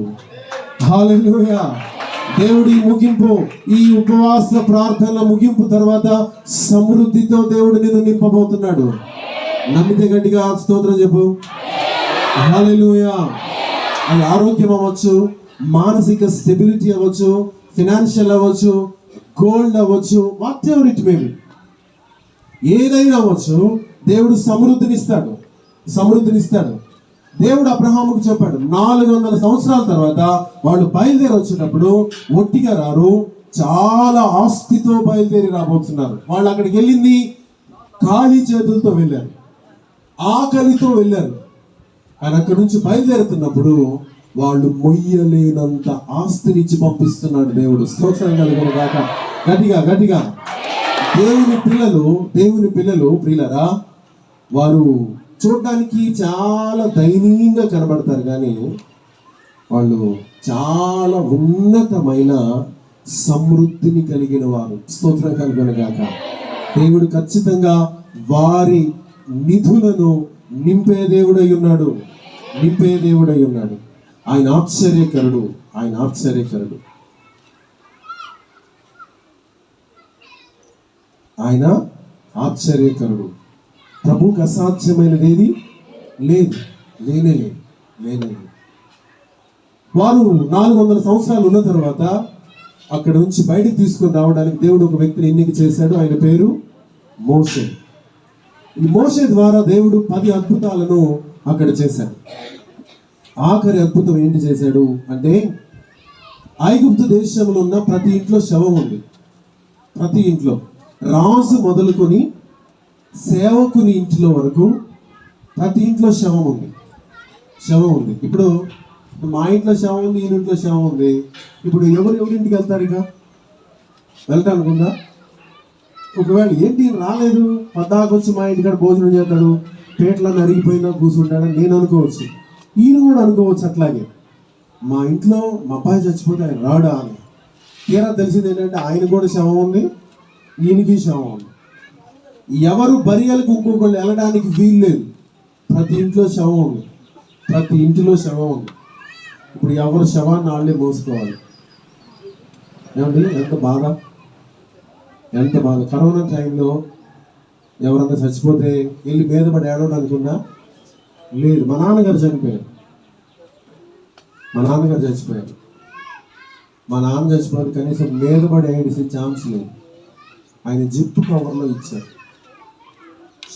హల్లెలూయా. దేవుడి ముగింపు, ఈ ఉపవాస ప్రార్థన ముగింపు తర్వాత సమృద్ధితో దేవుడు నిన్ను నింపబోతున్నాడు. నమ్మితే గట్టిగా స్తోత్రం చెప్పు. హల్లెలూయా. అది ఆరోగ్యం అవ్వచ్చు, మానసిక స్టెబిలిటీ అవ్వచ్చు, ఫినాన్షియల్ అవ్వచ్చు, గోల్డ్ అవ్వచ్చు, what ever it may be, ఏదైనా అవ్వచ్చు. దేవుడు సమృద్ధినిస్తాడు. దేవుడు అబ్రహాముకు చెప్పాడు, 400 సంవత్సరాల తర్వాత వాళ్ళు బయలుదేరి వచ్చేటప్పుడు ఒట్టిగా రారు, చాలా ఆస్తితో బయలుదేరి రాబోతున్నారు. వాళ్ళు అక్కడికి వెళ్ళింది ఖాళీ చేతులతో వెళ్ళారు, ఆకలితో వెళ్ళారు. కానీ అక్కడి నుంచి బయలుదేరుతున్నప్పుడు వాళ్ళు మొయ్యలేనంత ఆస్తినిచ్చి పంపిస్తున్నాడు దేవుడు. స్తోత్రం కలుగును గాక. గట్టిగా దేవుని పిల్లలు ప్రియులరా, వారు చూడడానికి చాలా దయనీయంగా కనబడతారు, కానీ వాళ్ళు చాలా ఉన్నతమైన సమృద్ధిని కలిగిన వారు. స్తోత్రం కలుగును గాక. దేవుడు ఖచ్చితంగా వారి నిధులను నింపే దేవుడై ఉన్నాడు. నింపే దేవుడై ఉన్నాడు. ఆయన ఆశ్చర్యకరుడు. ఆయన ఆశ్చర్యకరుడు. ఆయన ఆశ్చర్యకరుడు. ప్రభువుకు అసాధ్యమైనది ఏది లేదు. లేనే లేదు. లేనే లేదు. వారు 400 సంవత్సరాలు ఉన్న తర్వాత అక్కడ నుంచి బయటికి తీసుకొని రావడానికి దేవుడు ఒక వ్యక్తిని ఎన్నిక చేశాడు. ఆయన పేరు మోషే. ఈ మోషే ద్వారా దేవుడు 10 అద్భుతాలను అక్కడ చేశాడు. ఆఖరి అద్భుతం ఏంటి చేశాడు అంటే, ఐగుప్తు దేశంలో ఉన్న ప్రతి ఇంట్లో శవం ఉంది. ప్రతి ఇంట్లో, రాజు మొదలుకొని సేవకుని ఇంట్లో వరకు ప్రతి ఇంట్లో శవం ఉంది. శవం ఉంది. ఇప్పుడు మా ఇంట్లో శవం ఉంది, ఈయన ఇంట్లో శవం ఉంది. ఇప్పుడు ఎవరింటికి వెళ్తారు? ఇక వెళ్తాను అనుకుందా? ఒకవేళ ఏంటి రాలేదు, పద్దాకు వచ్చి మా ఇంటికాడ భోజనం చేస్తాడు, పేట్లన్నీ అరిగిపోయినా కూర్చుంటాడని నేను అనుకోవచ్చు. ఈయన కూడా అనుకోవచ్చు అట్లాగే, మా ఇంట్లో మా అబ్బాయి చచ్చిపోతే ఆయన రాడా అని. తీరా తెలిసింది ఏంటంటే ఆయన కూడా శవం ఉంది, ఈయనకి శవం ఉంది. ఎవరు బరియలకు ఇంకొకళ్ళు వెళ్ళడానికి వీలు లేదు. ప్రతి ఇంట్లో శవం ఉంది. ప్రతి ఇంటిలో శవం ఉంది. ఇప్పుడు ఎవరు శవాన్ని వాళ్ళే మోసుకోవాలి. ఏమండి, ఎంత బాధ, ఎంత బాధ. కరోనా టైంలో ఎవరన్నా చచ్చిపోతే వెళ్ళి మీద పడి ఏడవడం అనుకున్నా లేదు. మా నాన్నగారు చనిపోయారు. మా నాన్నగారు చచ్చిపోయారు. మా నాన్న చచ్చిపోయారు. కనీసం మీద పడి ఏడిసే ఛాన్స్ లేదు. ఆయన జిప్పు కవర్లో ఇచ్చారు.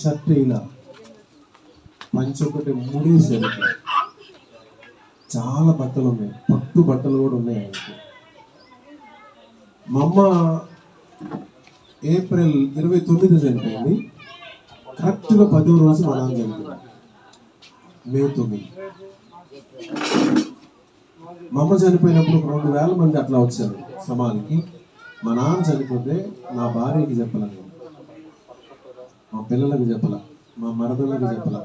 షర్ట్ ఇలా, పంచి ఒకటి ముడేసారు. చాలా బట్టలు ఉన్నాయి, పట్టు బట్టలు కూడా ఉన్నాయి ఆయనకి. మా అమ్మ ఏప్రిల్ 29 చనిపోయింది. కరెక్ట్గా 10వ రోజు మా నాన్న చనిపోయింది, మే 9. మా అమ్మ చనిపోయినప్పుడు 2,000 మంది అట్లా వచ్చారు సమాధికి. మా నాన్న చనిపోతే నా భార్యకి చెప్పలే, నేను మా పిల్లలకు చెప్పలా, మా మరదళ్ళకి చెప్పలా.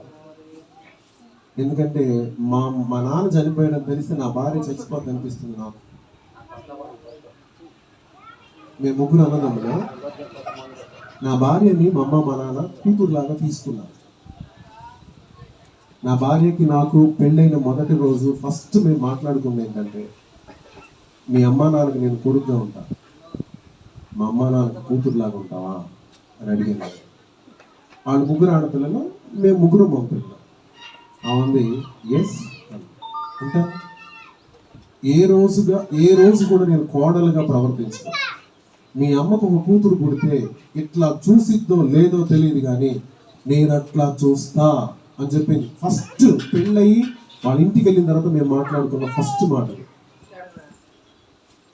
ఎందుకంటే మా నాన్న చనిపోయడం తెలిస్తే నా భార్య చచ్చిపోద్ది అనిపిస్తుంది నాకు. మేము 3 అన్నదమ్ములు. నా భార్యని మా అమ్మ మా నాన్న కూతురులాగా తీసుకున్నారు. నా భార్యకి నాకు పెళ్ళైన మొదటి రోజు ఫస్ట్ మేము మాట్లాడుకుంది ఏంటంటే, మీ అమ్మా నాన్నకి నేను కొడుకుగా ఉంటా, మా అమ్మా నాన్నకి కూతురులాగా ఉంటావా అని అడిగాను. వాళ్ళు 3 ఆడపిల్లలు, మేము 3 మగపిల్లలు. అవుంది, ఎస్ ఉంటా. ఏ రోజు కూడా నేను కోడలుగా ప్రవర్తించను. మీ అమ్మకు ఒక కూతురు పుడితే ఇట్లా చూసిద్దో లేదో తెలియదు, కానీ నేను అట్లా చూస్తా అని చెప్పింది. ఫస్ట్ పెళ్ళయి వాళ్ళ ఇంటికి వెళ్ళిన తర్వాత మేము మాట్లాడుకున్న ఫస్ట్ మాటలు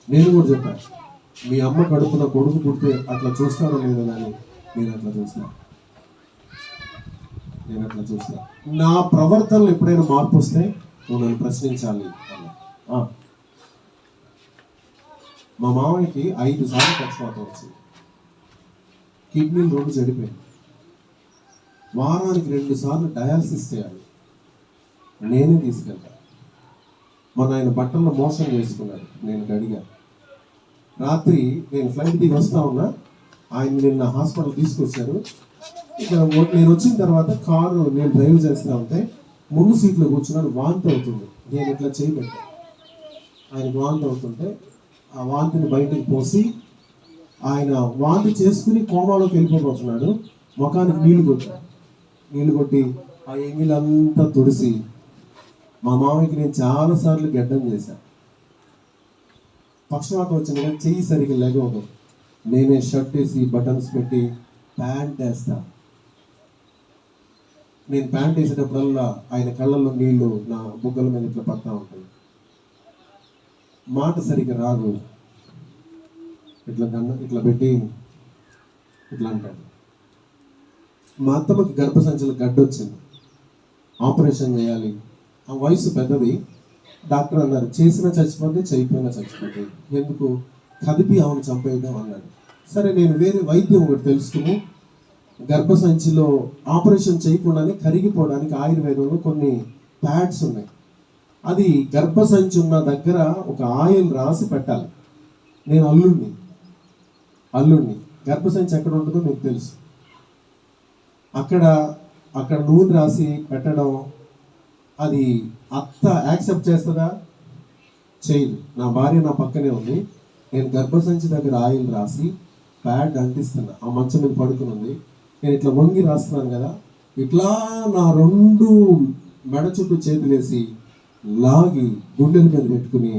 నేను కూడా చెప్పాను. మీ అమ్మ కడుపున కొడుకు పుడితే అట్లా చూస్తానో లేదో, కానీ నేను అట్లా చూస్తా. నా ప్రవర్తనలో ఎప్పుడైనా మార్పు వస్తే నువ్వు నన్ను ప్రశ్నించాలి అన్న. మా మామయ్యకి 5 సార్లు పక్షపాతం వచ్చింది. కిడ్నీలు 2 చెడిపోయింది. వారానికి 2 సార్లు డయాలసిస్ చేయాలి. నేనే తీసుకెళ్తా. మన ఆయన బట్టల్లో మోసం చేసుకున్నాడు, నేను అడిగా. రాత్రి నేను ఫ్లైట్ దిగి వస్తా ఉన్నా, ఆయన నిన్న హాస్పిటల్ తీసుకొచ్చారు. ఇక్కడ నేను వచ్చిన తర్వాత కారు నేను డ్రైవ్ చేస్తా ఉంటే ముందు సీట్లో కూర్చున్నాడు, వాంతి అవుతుంది. నేను ఇట్లా చేయబెట్టాను. ఆయనకు వాంతి అవుతుంటే ఆ వాంతిని బయటికి పోసి ఆయన వాంతి చేసుకుని కోమాలోకి వెళ్ళిపోతున్నాడు. ముఖానికి నీళ్లు కొట్టి ఆ ఎంగిలంతా తుడిసి మా మామయ్యకి నేను చాలాసార్లు గడ్డం చేశాను. పక్షవాతం వచ్చింది కానీ చెయ్యి సరిగ్గా లెగవదు. నేనే షర్ట్ వేసి బటన్స్ పెట్టి ప్యాంట్ వేస్తా. నేను ప్యాంట్ వేసేటప్పుడల్లా ఆయన కళ్ళల్లో నీళ్లు నా బుగ్గల మీద ఇట్లా పడతా ఉంటాయి. మాట సరిగ్గా రాదు. ఇట్లా పెట్టి ఇట్లా అంటాడు. మా అత్తమ్మకి గర్భసంచిలో గడ్డ వచ్చింది, ఆపరేషన్ చేయాలి. ఆ వయసు పెద్దది. డాక్టర్ అన్నారు, చేసినా చచ్చిపోతే చేయకపోయినా చచ్చిపోతే ఎందుకు, కదిపి ఆమెను చంపేద్దాం అన్నాడు. సరే, నేను వేరే వైద్యం ఒకటి తెలుసుకుని గర్భసంచిలో ఆపరేషన్ చేయకుండానే కరిగిపోవడానికి ఆయుర్వేదంలో కొన్ని ప్యాడ్స్ ఉన్నాయి. అది గర్భసంచి ఉన్న దగ్గర ఒక ఆయిల్ రాసి పెట్టాలి. నేను అల్లుడిని గర్భసంచి ఎక్కడ ఉంటుందో మీకు తెలుసు. అక్కడ నూనె రాసి పెట్టడం, అది అత్త యాక్సెప్ట్ చేస్తుందా? చేయదు. నా భార్య నా పక్కనే ఉంది, నేను గర్భసంచి దగ్గర ఆయిల్ రాసి ప్యాడ్ అంటిస్తున్నా, ఆ మంచం మీద పడుకుని ఉంది, నేను ఇట్లా వంగి రాస్తున్నాను కదా, ఇట్లా నా 2 మెడ చుట్టూ చేతులేసి లాగి గుండెల మీద పెట్టుకుని,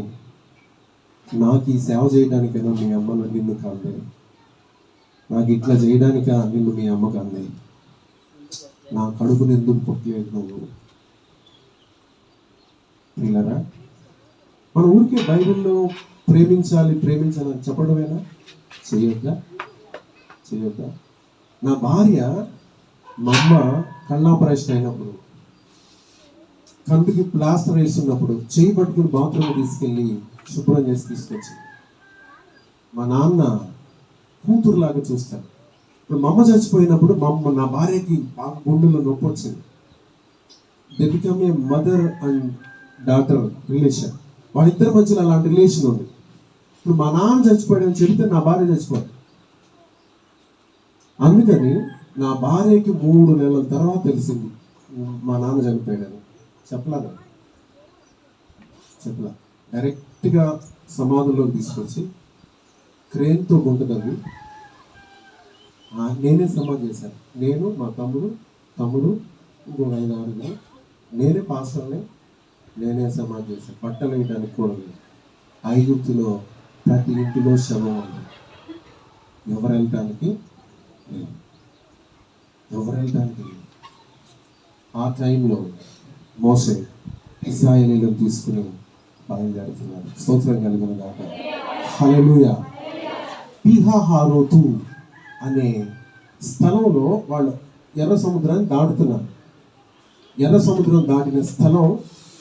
నాకు ఈ సేవ చేయడానికైనా మీ అమ్మ నిన్ను కంది, నాకు ఇట్లా చేయడానిక నిన్ను మీ అమ్మ కంది, నా కడుపుని ఎందుకు పుట్టలేదు నువ్వు? పిల్లరా, మన ఊరికే బైబిల్లో ప్రేమించాలని చెప్పడమేనా? చేయొద్దా? నా భార్య, మా అమ్మ కళ్ళాపరేషన్ అయినప్పుడు, కంటికి ప్లాస్టర్ వేస్తున్నప్పుడు చేయి పట్టుకుని బాత్రూమ్ తీసుకెళ్ళి శుభ్రం చేసి తీసుకొచ్చింది. మా నాన్న కూతురులాగా చూస్తాడు. ఇప్పుడు మా అమ్మ చచ్చిపోయినప్పుడు నా భార్యకి బాగా గుండెలో నొప్పి వచ్చింది. They become a mother and daughter relation. వాళ్ళిద్దరి మధ్యలో అలాంటి రిలేషన్ ఉంది. ఇప్పుడు మా నాన్న చచ్చిపోయాడని చెబితే నా భార్య చచ్చిపోదు. అందుకని నా భార్యకి 3 నెలల తర్వాత తెలిసింది మా నాన్న చనిపోయాడని. చెప్పలా డైరెక్ట్గా సమాధుల్లోకి తీసుకొచ్చి క్రేన్తో గుంటదని నేనే సమాధి చేశాను. నేను, మా తమ్ముడు ఇంకొక 5-6, నేనే పాస్టర్ని, నేనే సమాధి చేశాను. బట్టలు వేయడానికి కూడా లేదు. ఐగుప్తులో ప్రతి ఇంటిలో శవం ఉంది. ఎవరు వెళ్ళటానికి లేదు. ఆ టైంలో మోసే ఇశ్రాయేలీయులను తీసుకుని బయలుదేరుతున్నారు. స్తోత్రం కలుగును గాక. హల్లెలూయా. పీహహరోతు అనే స్థలంలో వాళ్ళు ఎర్ర సముద్రాన్ని దాటుతున్నారు. ఎర్ర సముద్రం దాటిన స్థలం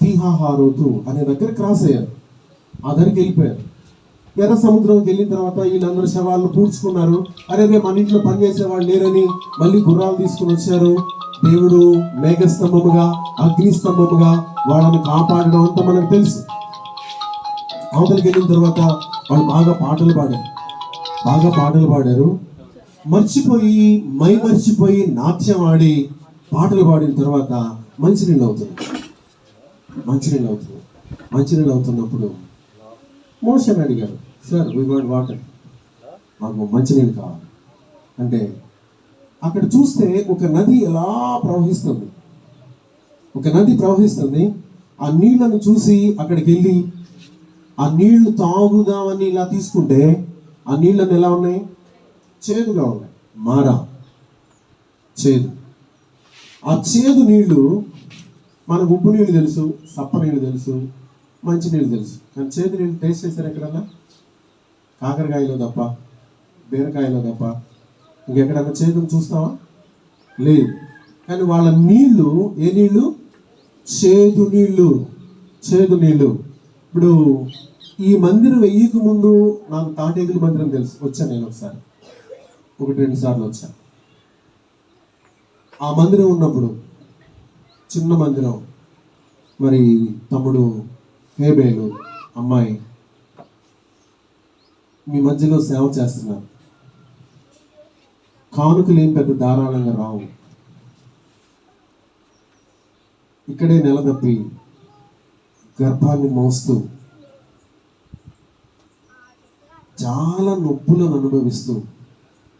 పీహహరోతు అనే దగ్గర క్రాస్ అయ్యారు. ఆ దగ్గరికి వెళ్ళిపోయారు. ఎర్ర సముద్రంకి వెళ్ళిన తర్వాత వీళ్ళందరూ శవాలను పూడ్చుకున్నారు. అరే మన ఇంట్లో పనిచేసే వాళ్ళు లేరని మళ్ళీ గుర్రాలు తీసుకుని వచ్చారు. దేవుడు మేఘస్తంభముగా, అగ్నిస్తంభముగా వాళ్ళని కాపాడడం అంతా మనకు తెలుసు. అవతలికి వెళ్ళిన తర్వాత వాళ్ళు బాగా పాటలు పాడారు. మర్చిపోయి నాట్యం ఆడి పాటలు పాడిన తర్వాత మంచినీళ్ళు అవుతున్నప్పుడు మోషన్ అడిగారు, సార్ వీ వాంట్ వాటర్, మాకు మంచినీళ్ళు కావాలి అంటే, అక్కడ చూస్తే ఒక నది ఎలా ప్రవహిస్తుంది. ఆ నీళ్లను చూసి అక్కడికి వెళ్ళి ఆ నీళ్లు తాగుదామని ఇలా తీసుకుంటే ఆ నీళ్ళని ఎలా ఉన్నాయి? చేదుగా ఉన్నాయి. చేదు. ఆ చేదు నీళ్లు మనకు ఉప్పు నీళ్ళు తెలుసు, సప్ప నీళ్ళు తెలుసు, మంచి నీళ్ళు తెలుసు. కానీ చేదు నీళ్ళు టేస్ట్ చేశారు ఎక్కడన్నా? కాకరకాయలో తప్ప, బీరకాయలో తప్ప ఇంకెక్కడన్నా చేదును చూస్తావా? లేదు. కానీ వాళ్ళ నీళ్లు ఏ నీళ్లు? చేదు నీళ్లు. ఇప్పుడు ఈ మందిరం వెయ్యక ముందు నాకు తాటేగుల మందిరం తెలుసు. వచ్చాను నేను ఒకసారి, 1-2 సార్లు వచ్చాను. ఆ మందిరం ఉన్నప్పుడు చిన్న మందిరం, మరి తమ్ముడు హేబేలు అమ్మాయి మీ మధ్యలో సేవ చేస్తున్నారు. కానుకలు ఏం పెద్ద ధారాళంగా రావు. ఇక్కడే నెలదప్పి గర్భాన్ని మోస్తూ చాలా నొప్పులను అనుభవిస్తూ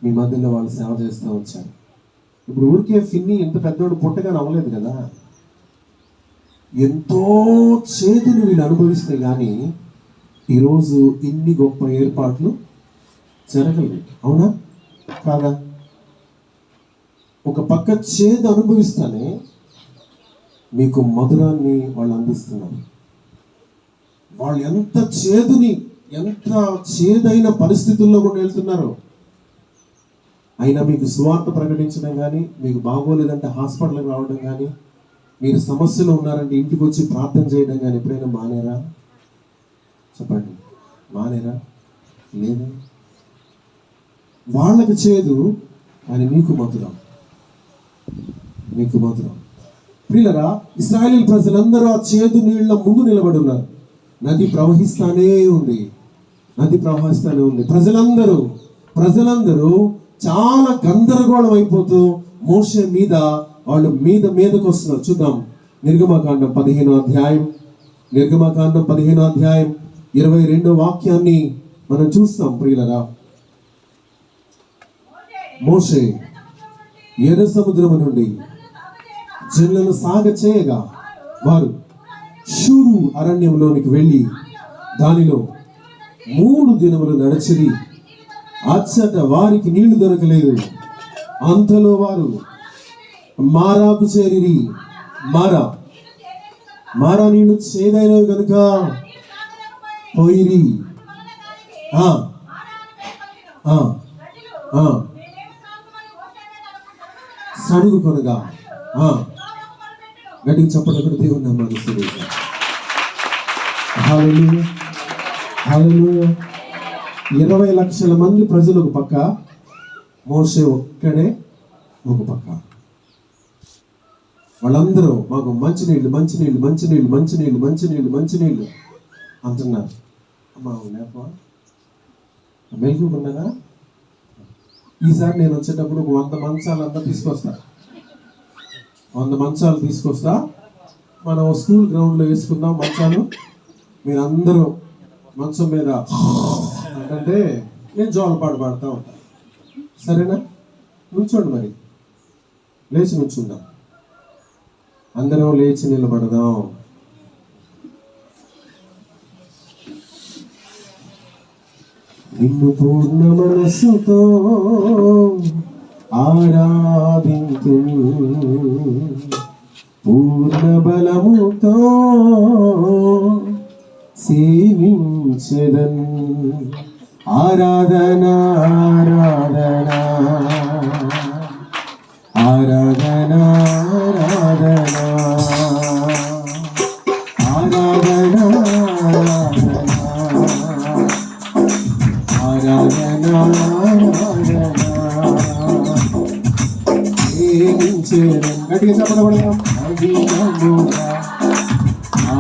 మీ మధ్యలో వాళ్ళు సేవ చేస్తూ వచ్చారు. ఇప్పుడు ఊరికే ఫిన్ని ఎంత పెద్దోడు పుట్టగానే అవ్వలేదు కదా. ఎంతో చేదును వీళ్ళు అనుభవిస్తే కానీ ఈరోజు ఇన్ని గొప్ప ఏర్పాట్లు జరగలేదు. అవునా కాదా? ఒక పక్క చేదు అనుభవిస్తానే మీకు మధురాన్ని వాళ్ళు అందిస్తున్నారు. వాళ్ళు ఎంత చేదైన పరిస్థితుల్లో కూడా వెళ్తున్నారు. అయినా మీకు సువార్త ప్రకటించడం కానీ, మీకు బాగోలేదంటే హాస్పిటల్కి రావడం కానీ, మీరు సమస్యలో ఉన్నారంటే ఇంటికి వచ్చి ప్రార్థన చేయడం కానీ ఎప్పుడైనా మానేరా? చెప్పండి, మానేరా? లేదు. వాళ్ళకి చేదు అని మీకు మధురం. ప్రియులరా, ఇశ్రాయేలు ప్రజలందరూ ఆ చేదు నీళ్ల ముందు నిలబడి ఉన్నారు. నది ప్రవహిస్తానే ఉంది. ప్రజలందరూ ప్రజలందరూ చాలా గందరగోళం అయిపోతూ మోషే మీద వాళ్ళు మీదకు వస్తున్నారు. చూద్దాం నిర్గమకాండం 15వ అధ్యాయం, నిర్గమకాండం 15వ అధ్యాయం 22వ వాక్యాన్ని మనం చూస్తాం. ప్రియులరా, మోషే ఎర్ర సముద్రము నుండి జనులను సాగ చేయగా వారు షూరు అరణ్యంలోనికి వెళ్ళి దానిలో 3 దినములు నడిచిరి. అచ్చట వారికి నీళ్లు దొరకలేదు. అంతలో వారు మారాకు చేరిరి. మారా నీళ్లు చేదైనవి కనుక పోయిరి. సడుగు కొనగా గట్టిగా చెప్పడం కూడా దేవుని నామాన్ని స్తుతిద్దాం. హల్లెలూయా, హల్లెలూయా. 20 లక్షల మంది ప్రజలు ఒక పక్క, మోషే ఒక్కడే ఒక పక్క. వాళ్ళందరూ మాకు మంచినీళ్ళు మంచినీళ్ళు మంచినీళ్ళు మంచినీళ్ళు మంచినీళ్ళు మంచినీళ్ళు అంటున్నారు. అమ్మా లేపా మెలుగుకున్నాగా. ఈసారి నేను వచ్చేటప్పుడు 100 మంచాలు అంతా తీసుకొస్తా. 100 మంచాలు తీసుకొస్తా. మనం స్కూల్ గ్రౌండ్లో వేసుకుందాం మంచాలు. మీరు అందరూ మంచం మీద అంటే నేను జోలపాటు పాడుతూ ఉంటాను. సరేనా? నుంచోండి, మరి లేచి నుంచుందాం. అందరం లేచి నిలబడదాం. నిన్ను పూర్ణ మనస్సుతో ఆరాధింతు, పూర్ణ బలముతో సేవించెదన్. ఆరాధన ఆరాధన ఆరాధన ఆరాధన ఆరాధన ఆరాధన సేవించెదన్. గట్టిగా చెప్పబడదాం.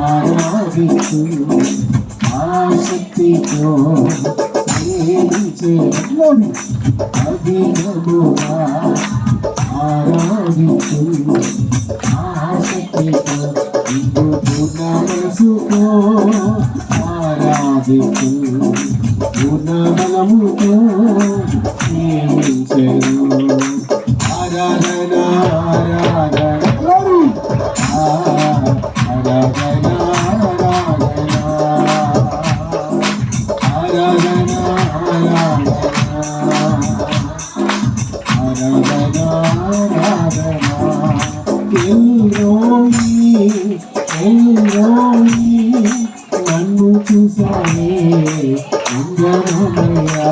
ఆరాధించు ఆసక్తితో అభినముగా ఆరాధించు ఆసక్తితో పూర్ణ మనసుతో ఆరాధించు పూర్ణ బలముతో సేవించెను. ఆరాధన ఆరాధన ఆరాధన ఆరాధన ఆరాధన ఆరాధన. ఎల్రోయి నన్ను చూసావే వందనమయ్యా.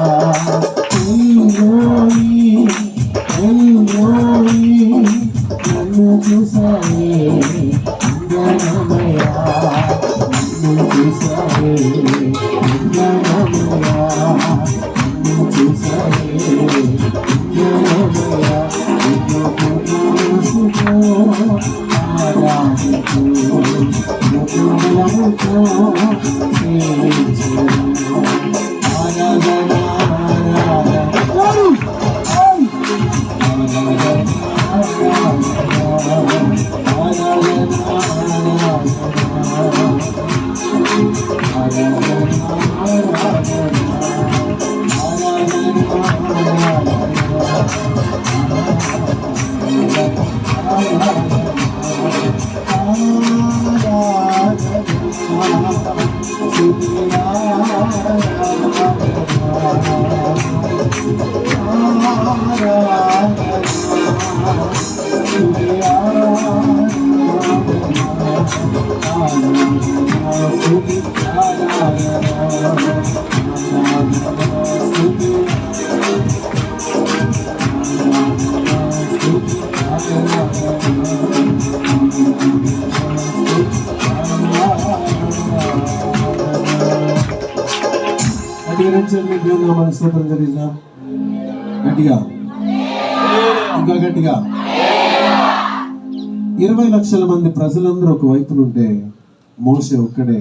ఎల్రోయి నన్ను చూసావే వందనమయ్యా. నన్ను చూసావే వందనమయ్యా. నన్ను చూసావే వందనమయ్యా. నిన్ను పూర్ణ మనసుతో ఆరాధించు, పూర్ణ బలముతో సేవించెను. ఆరాధన స్తోత్రం జరిగిద్దాం. గట్టిగా, ఇంకా గట్టిగా. 20 లక్షల మంది ప్రజలందరూ ఒక వైపునుంటే మోషే ఒక్కడే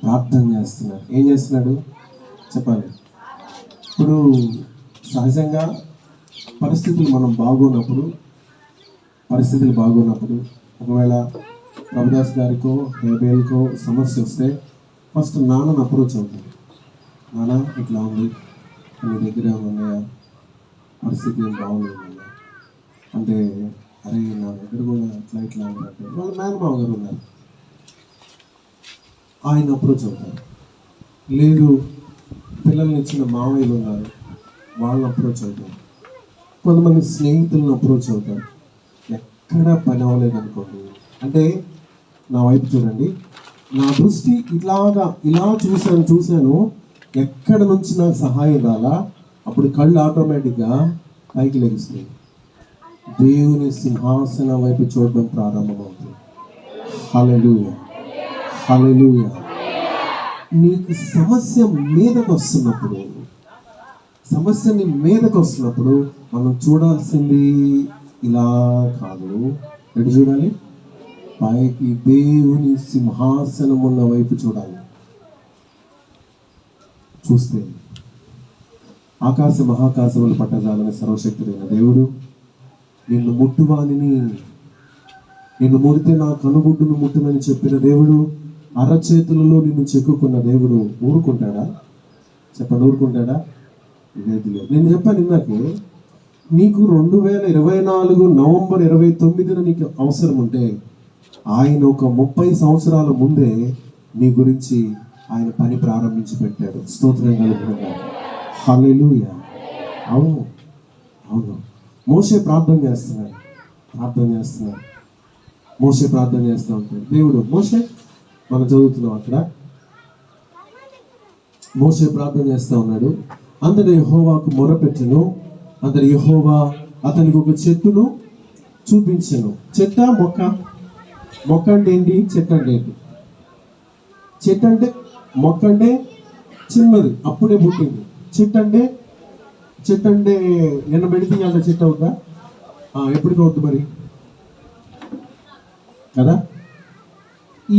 ప్రార్థన చేస్తున్నాడు. ఏం చేస్తున్నాడు చెప్పాలి? ఇప్పుడు సహజంగా పరిస్థితులు బాగోనప్పుడు ఒకవేళ ప్రభుదాస్ గారికో హేబేల్కో సమస్య వస్తే ఫస్ట్ నాన్నని అప్రోచ్ అవుతాను. నాన్న ఇట్లా ఉంది, నీ దగ్గర ఉన్నాయా, పరిస్థితి ఏం బాగోలేదయ్యా అంటే, అరే నా దగ్గర కూడా ఇట్లా ఉందంటే వాళ్ళ మేనమావ గారు ఉన్నారు, ఆయన అప్రోచ్ అవుతారు. లేదు పిల్లల్ని ఇచ్చిన మావయ్యలు ఉన్నారు, వాళ్ళని అప్రోచ్ అవుతారు. కొంతమంది స్నేహితులను అప్రోచ్ అవుతారు. ఎక్కడ పని అవ్వలేదు అనుకోండి, అంటే నా వైపు చూడండి, నా దృష్టి ఇలా చూశాను ఎక్కడ నుంచి నాకు సహాయం రాలా, అప్పుడు కళ్ళు ఆటోమేటిక్గా పైకి లెగుస్తాయి, దేవుని సింహాసనం వైపు చూడడం ప్రారంభమవుతుంది. హల్లెలూయా, హల్లెలూయా. నీకు సమస్య మీదకు వస్తున్నప్పుడు మనం చూడాల్సింది ఇలా కాదు, ఎటు చూడాలి? పైకి దేవుని సింహాసనం ఉన్న వైపు చూడాలి. చూస్తే ఆకాశ మహాకాశములు పట్టజాలని సర్వశక్తుడైన దేవుడు, నిన్ను ముడితే నా కనుగుడ్డును ముట్టునని చెప్పిన దేవుడు, అరచేతులలో నిన్ను చెక్కుకున్న దేవుడు ఊరుకుంటాడా? చెప్పండి, ఊరుకుంటాడా? లేదు. నేను చెప్పాను ఇందాకే, నీకు 2024 నవంబర్ 29న నీకు అవసరం ఉంటే ఆయన ఒక 30 సంవత్సరాల ముందే నీ గురించి ఆయన పని ప్రారంభించి పెట్టాడు. స్తోత్రం కలుగునుగా. హల్లెలూయా. అవును. మోషే ప్రార్థన చేస్తున్నాడు. మోషే ప్రార్థన చేస్తూ ఉంటాడు. దేవుడు మోషే, మనం చదువుతున్నాం అక్కడ, మోషే ప్రార్థన చేస్తూ ఉన్నాడు. అందరి యెహోవాకు మొరపెట్టెను. అందరి యెహోవా అతనికి ఒక చెట్టును చూపించెను. మొక్క అంటే ఏంటి? చెట్టు అంటే మొక్క అంటే చిన్నది, అప్పుడే పుట్టింది. చెట్టు అంటే నిన్న పెడితే ఇవాళ చెట్టు అవుతా? ఎప్పటికి అవుతుంది మరి కదా? ఈ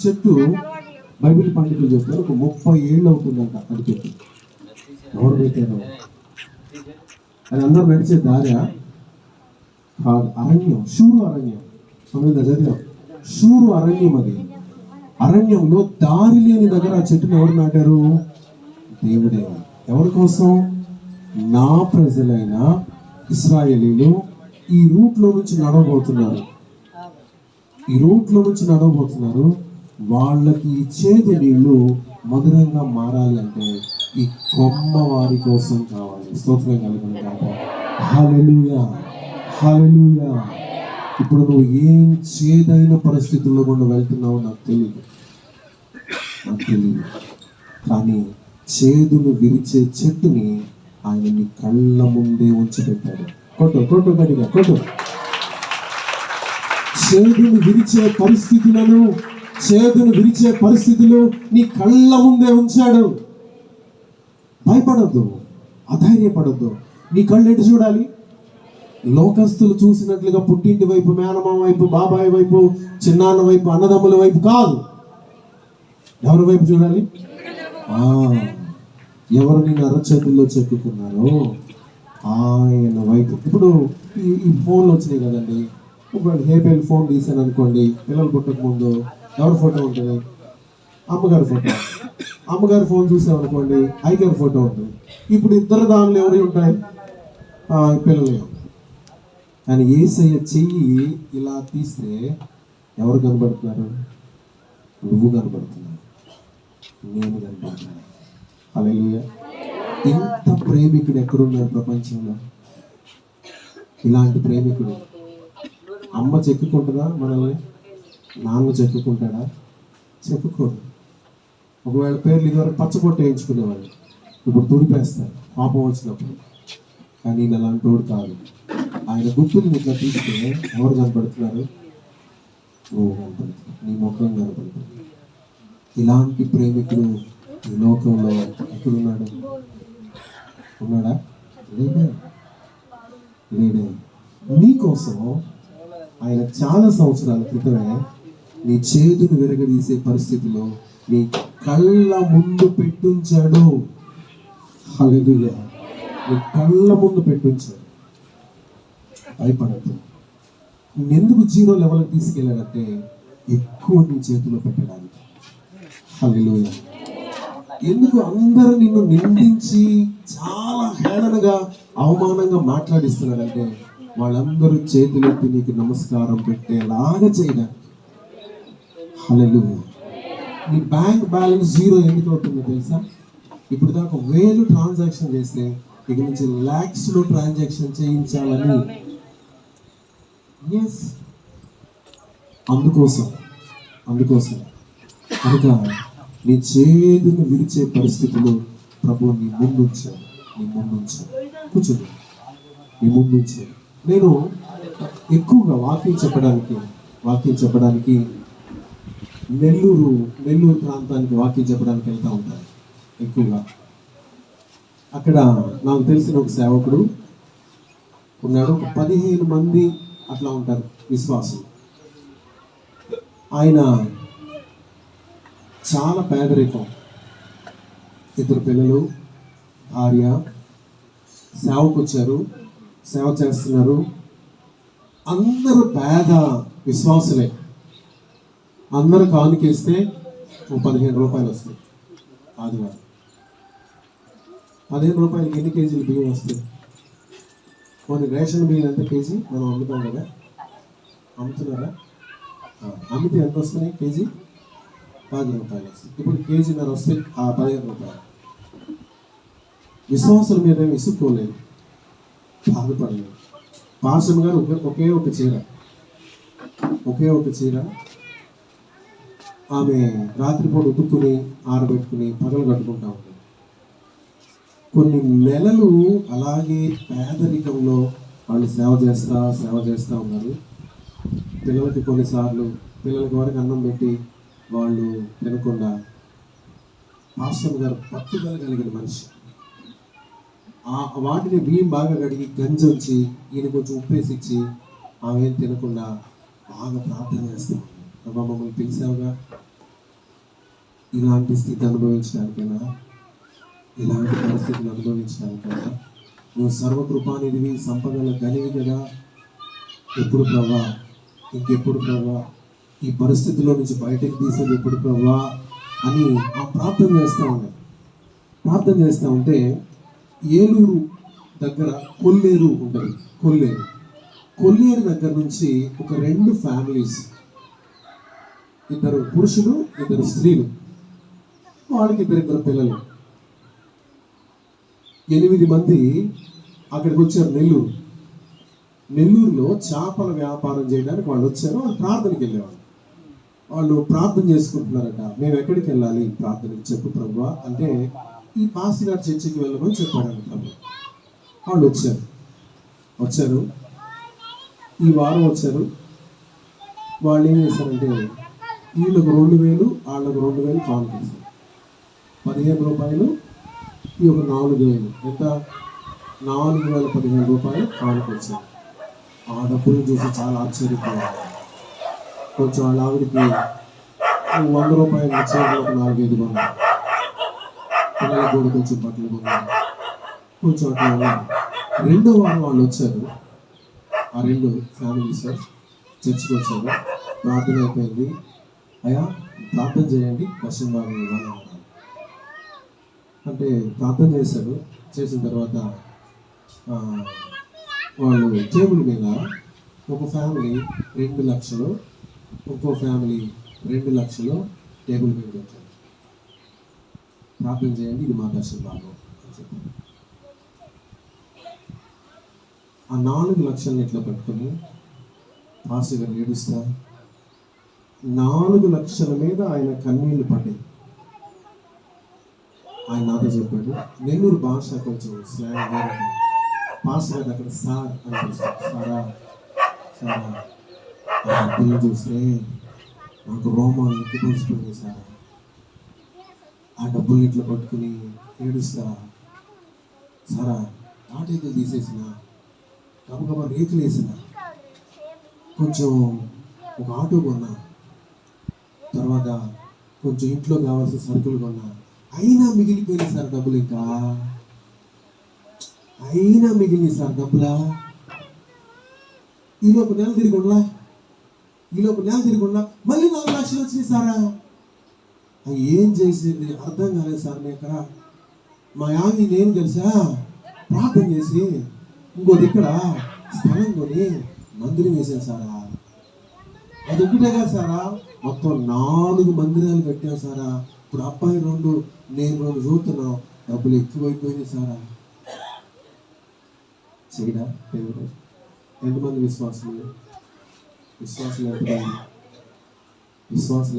చెట్టు బైబిల్ పండితులు చెప్తారు, ఒక 30 ఏళ్ళు అవుతుందంట అది పెట్టి. ఎవరు పెట్టారు? అది అందరూ నడిచే దారా? అరణ్యం, షూరు అరణ్యం. షూరు అరణ్యం. అది అరణ్యంలో దారి లేని దగ్గర ఆ చెట్టును ఎవరు నాటారు? దేవుడే. ఎవరి కోసం? నా ప్రజలైన ఇశ్రాయేలీలు ఈ రూట్లో నుంచి నడవబోతున్నారు. వాళ్ళకి ఈ చేదు నీళ్లు మధురంగా మారాలి అంటే ఈ కొమ్మ వారి కోసం కావాలి. స్తోత్రం కలుగును గాక. హల్లెలూయా, హల్లెలూయా. ఇప్పుడు నువ్వు ఏం చేదైన పరిస్థితుల్లో కూడా వెళ్తున్నావో నాకు తెలియదు, కానీ చేదును విరిచే చెట్టుని ఆయన నీ కళ్ళ ముందే ఉంచి పెట్టాడు. కొట్టు గట్టిగా కొట్టు. చేదును విరిచే పరిస్థితులు నీ కళ్ళ ముందే ఉంచాడు. భయపడొద్దు, అధైర్యపడొద్దు. నీ కళ్ళు ఎటు చూడాలి? లోకస్తులు చూసినట్లుగా పుట్టింటి వైపు, మేనమామ వైపు, బాబాయ్ వైపు, చిన్నాన్న వైపు, అన్నదమ్ముల వైపు కాదు. ఎవరి వైపు చూడాలి? ఎవరు నేను అరచేతుల్లో చెక్కుకున్నారో ఆయన వైపు. ఇప్పుడు ఈ ఫోన్లు వచ్చినాయి కదండి. ఇప్పుడు హేబేల్ ఫోన్ తీసాను అనుకోండి, పిల్లలు పుట్టక ముందు ఎవరి ఫోటో ఉంటుంది? అమ్మగారి ఫోటో. అమ్మగారి ఫోన్ చూసామనుకోండి, అయ్యగారి ఫోటో ఉంటుంది. ఇప్పుడు ఇద్దరు దానిలో ఎవరి ఉంటాయి? పిల్లలు. కానీ యేసయ్య చెయ్యి ఇలా తీస్తే ఎవరు కనబడుతున్నారు? నువ్వు కనబడుతున్నావు, నేను కనబడుతున్నాను. హల్లెలూయా. ఇంత ప్రేమికుడు ఎక్కడున్నాడు ప్రపంచంలో? ఇలాంటి ప్రేమికుడు. అమ్మ చెక్కుకుంటుందా మనల్ని? నాన్న చెక్కుకుంటాడా? చెక్కుకోడు. ఒకవేళ పేర్లు ఇదివరకు పచ్చబొట్టు వేయించుకునేవాళ్ళు, ఇప్పుడు తుడిపేస్తారు పాపం వచ్చినప్పుడు. కానీ నేను అలాంటి వాడు కాదు. ఆయన గుర్తుని ఇట్లా తీస్తే ఎవరు కనపడుతున్నారు? నువ్వు కనపడుతున్నావు, నీ ముఖం కనపడుతుంది. ఇలాంటి ప్రేమికుడు ఈ లోకంలో ఎక్కడున్నాడు? ఉన్నాడా? లేడే. నీకోసం ఆయన చాలా సంవత్సరాల క్రితమే నీ చేతును విరగదీసే పరిస్థితిలో నీ కళ్ళ ముందు పెట్టించాడు. హల్లెలూయా. నీ కళ్ళ ముందు పెట్టించాడు, భయపడద్దు. ఎందుకు జీరో లెవెల్కి తీసుకెళ్ళాడంటే ఎక్కువ నీ చేతిలో పెట్టడానికి. హల్లెలూయా. ఎందుకు అందరూ నిన్ను నిందించి చాలా హేళనగా అవమానంగా మాట్లాడిస్తున్నాడంటే వాళ్ళందరూ చేతులెత్తి నీకు నమస్కారం పెట్టేలాగా చేయడానికి. హల్లెలూయా. నీ బ్యాంక్ బ్యాలెన్స్ జీరో ఎందుకు అవుతుందో తెలుసా? ఇప్పుడు దాకా 1000 ట్రాన్సాక్షన్ చేస్తే ఇక నుంచి lakhsలో ట్రాన్సాక్షన్ చేయించాలని. ఎస్, అందుకోసం కనుక నీ చేతులు విరిచే పరిస్థితులు ప్రభు నీ ముందుంచాడు. కూర్చోండి. నీ ముందుంచాడు. నేను ఎక్కువగా వాక్యం చెప్పడానికి నెల్లూరు ప్రాంతానికి వాక్యం చెప్పడానికి వెళ్తూ ఉంటాను ఎక్కువగా. అక్కడ నాకు తెలిసిన ఒక సేవకుడు ఉన్నాడు. ఒక 15 మంది అట్లా ఉంటారు విశ్వాసులు. ఆయన చాలా పేదరికం, 2 పిల్లలు, భార్య, సేవకు వచ్చారు, సేవ చేస్తున్నారు. అందరూ పేద విశ్వాసులే. అందరూ కానుకేస్తే 15 రూపాయలు వస్తాయి. ఆదివారం 15 రూపాయలకి ఎన్ని కేజీలు బియ్యం వస్తాయి? కొన్ని రేషన్ బియ్యం ఎంత కేజీ మనం అమ్ముతాం కదా, అమ్ముతున్నారా? అమ్మితే ఎంత వస్తున్నాయి? కేజీ 10 రూపాయలు వస్తాయి. ఇప్పుడు కేజీన్నర వస్తే ఆ 15 రూపాయలు. విశ్వాసుల మీద విసుక్కోలేదు, బాధపడలేదు. పాసం గారు ఒకే ఒక చీర ఆమె రాత్రిపూట ఉతుక్కుని ఆరబెట్టుకుని పగలు కట్టుకుంటా ఉంటుంది. కొన్ని నెలలు అలాగే పేదరికంలో వాళ్ళు సేవ చేస్తూ ఉన్నారు. పిల్లలకి వరకు అన్నం పెట్టి వాళ్ళు తినకుండా. పాస్టర్ గారు పట్టుదల కలిగిన మనిషి. వాటిని బియ్యం బాగా కడిగి గంజి ఉంచి ఈయన కొంచెం ఉప్పేసి ఇచ్చి ఆమె ఏం తినకుండా బాగా ప్రార్థన చేస్తాం. అబ్బా, మమ్మల్ని పిలిచావుగా ఇలాంటి స్థితి అనుభవించడానికైనా, ఇలాంటి పరిస్థితులు అనుభవించడానికైనా. నువ్వు సర్వకృపానిధివి, సంపదల గనివి కదా. ఎప్పుడు ప్రభా, ఇంకెప్పుడు ప్రభా, ఈ పరిస్థితిలో నుంచి బయటకు తీసేది ఎప్పుడు ప్రభా అని ఆ ప్రార్థన చేస్తూ ఉంటే ఏలూరు దగ్గర కొల్లేరు ఉంటుంది. కొల్లేరు దగ్గర నుంచి ఒక 2 ఫ్యామిలీస్, 2 పురుషులు 2 స్త్రీలు, వాళ్ళకి 2 పిల్లలు, 8 మంది అక్కడికి వచ్చారు. నెల్లూరులో చేపల వ్యాపారం చేయడానికి వాళ్ళు వచ్చారు. వాళ్ళు ప్రార్థనకి వెళ్ళేవాళ్ళు. వాళ్ళు ప్రార్థన చేసుకుంటున్నారట. మేము ఎక్కడికి వెళ్ళాలి ప్రార్థనకి చెప్పు ప్రభువా అంటే, ఈ పాస్టర్ చర్చికి వెళ్ళమని చెప్పారంట ప్రభు. వాళ్ళు వచ్చారు ఈ వారం వచ్చారు. వాళ్ళు ఏం చేశారంటే వీళ్ళకు 2000, వాళ్ళకు 2000 కానుకేశారు. 15 రూపాయలు, ఈ ఒక 4000, ఎంత 4015 రూపాయలు కానుకొచ్చారు. ఆ డబ్బులు చూసి చాలా ఆశ్చర్యపోయారు. కొంచెం వాళ్ళ ఆవిడికి 100 రూపాయలు వచ్చారు. ఒక 4-5 కొన్నారు. పిల్లలకు కూడా కొంచెం బట్టలు కొన్నారు. కొంచెం అట్లా ఉన్నారు. 2వ వారం వాళ్ళు వచ్చారు. ఆ 2 ఫ్యామిలీస్ చర్చికి వచ్చారు. ప్రార్థన అయిపోయింది. అయ్యా ప్రార్థన చేయండి, దర్శనం బాగా ఇవ్వాలన్నారు. అంటే ప్రార్థన చేశారు. చేసిన తర్వాత వాళ్ళు టేబుల్ మీద ఒక ఫ్యామిలీ 2 లక్షలు, ఇంకో ఫ్యామిలీ 2 లక్షలు టేబుల్ మీద పెట్టారు. ప్రార్థన చేయండి, ఇది మా దర్శనం భాగం అని చెప్పారు. ఆ 4 లక్షలను ఇట్లా పట్టుకొని పాస్టర్ గారు ఏడుస్తా 4 లక్షల మీద ఆయన కన్నీళ్లు పడ్డాయి. ఆయన నాతో చెప్పాడు, నెల్లూరు భాష కొంచెం స్లాంగ్ వేరే. పాస్టర్ గారు అక్కడ సార్ అని పిలుస్తారు. సారా ఆ డబ్బులు చూస్తే నాకు రోమాలు ఎక్కిపోసిపోయింది సార్. ఆ డబ్బులు ఇట్లా పట్టుకుని ఏడుస్తా, సారా తాటేతులు తీసేసిన, గబగబా రేకులు వేసిన, కొంచెం ఒక ఆటో కొన్నా, తర్వాత కొంచెం ఇంట్లో కావాల్సిన సరుకులు కొన్నా, అయినా మిగిలిపోయింది సార్ డబ్బులు. ఇంకా అయినా మిగిలింది సార్ డబ్బులా. ఈలోపు నెల తిరిగి మళ్ళీ 4 లక్షలు వచ్చినాయి సారా. ఏం చేసేది అర్థం కాలేదు సార్. ఇక్కడ మా యామి నేను తెలుసా ప్రార్థన చేసి ఇంకోటి ఇక్కడ స్థలం కొని మందిరం వేసాను సారా. అది ఒకటే కాదు సారా, మొత్తం 4 మందిరాలు కట్టాం సారా. ఇప్పుడు అబ్బాయి 2 నేను 2 చూస్తున్నాం. డబ్బులు ఎక్కువైపోయినాయి సారా. చేయడా దేవుడు? ఎంతమంది విశ్వాసులు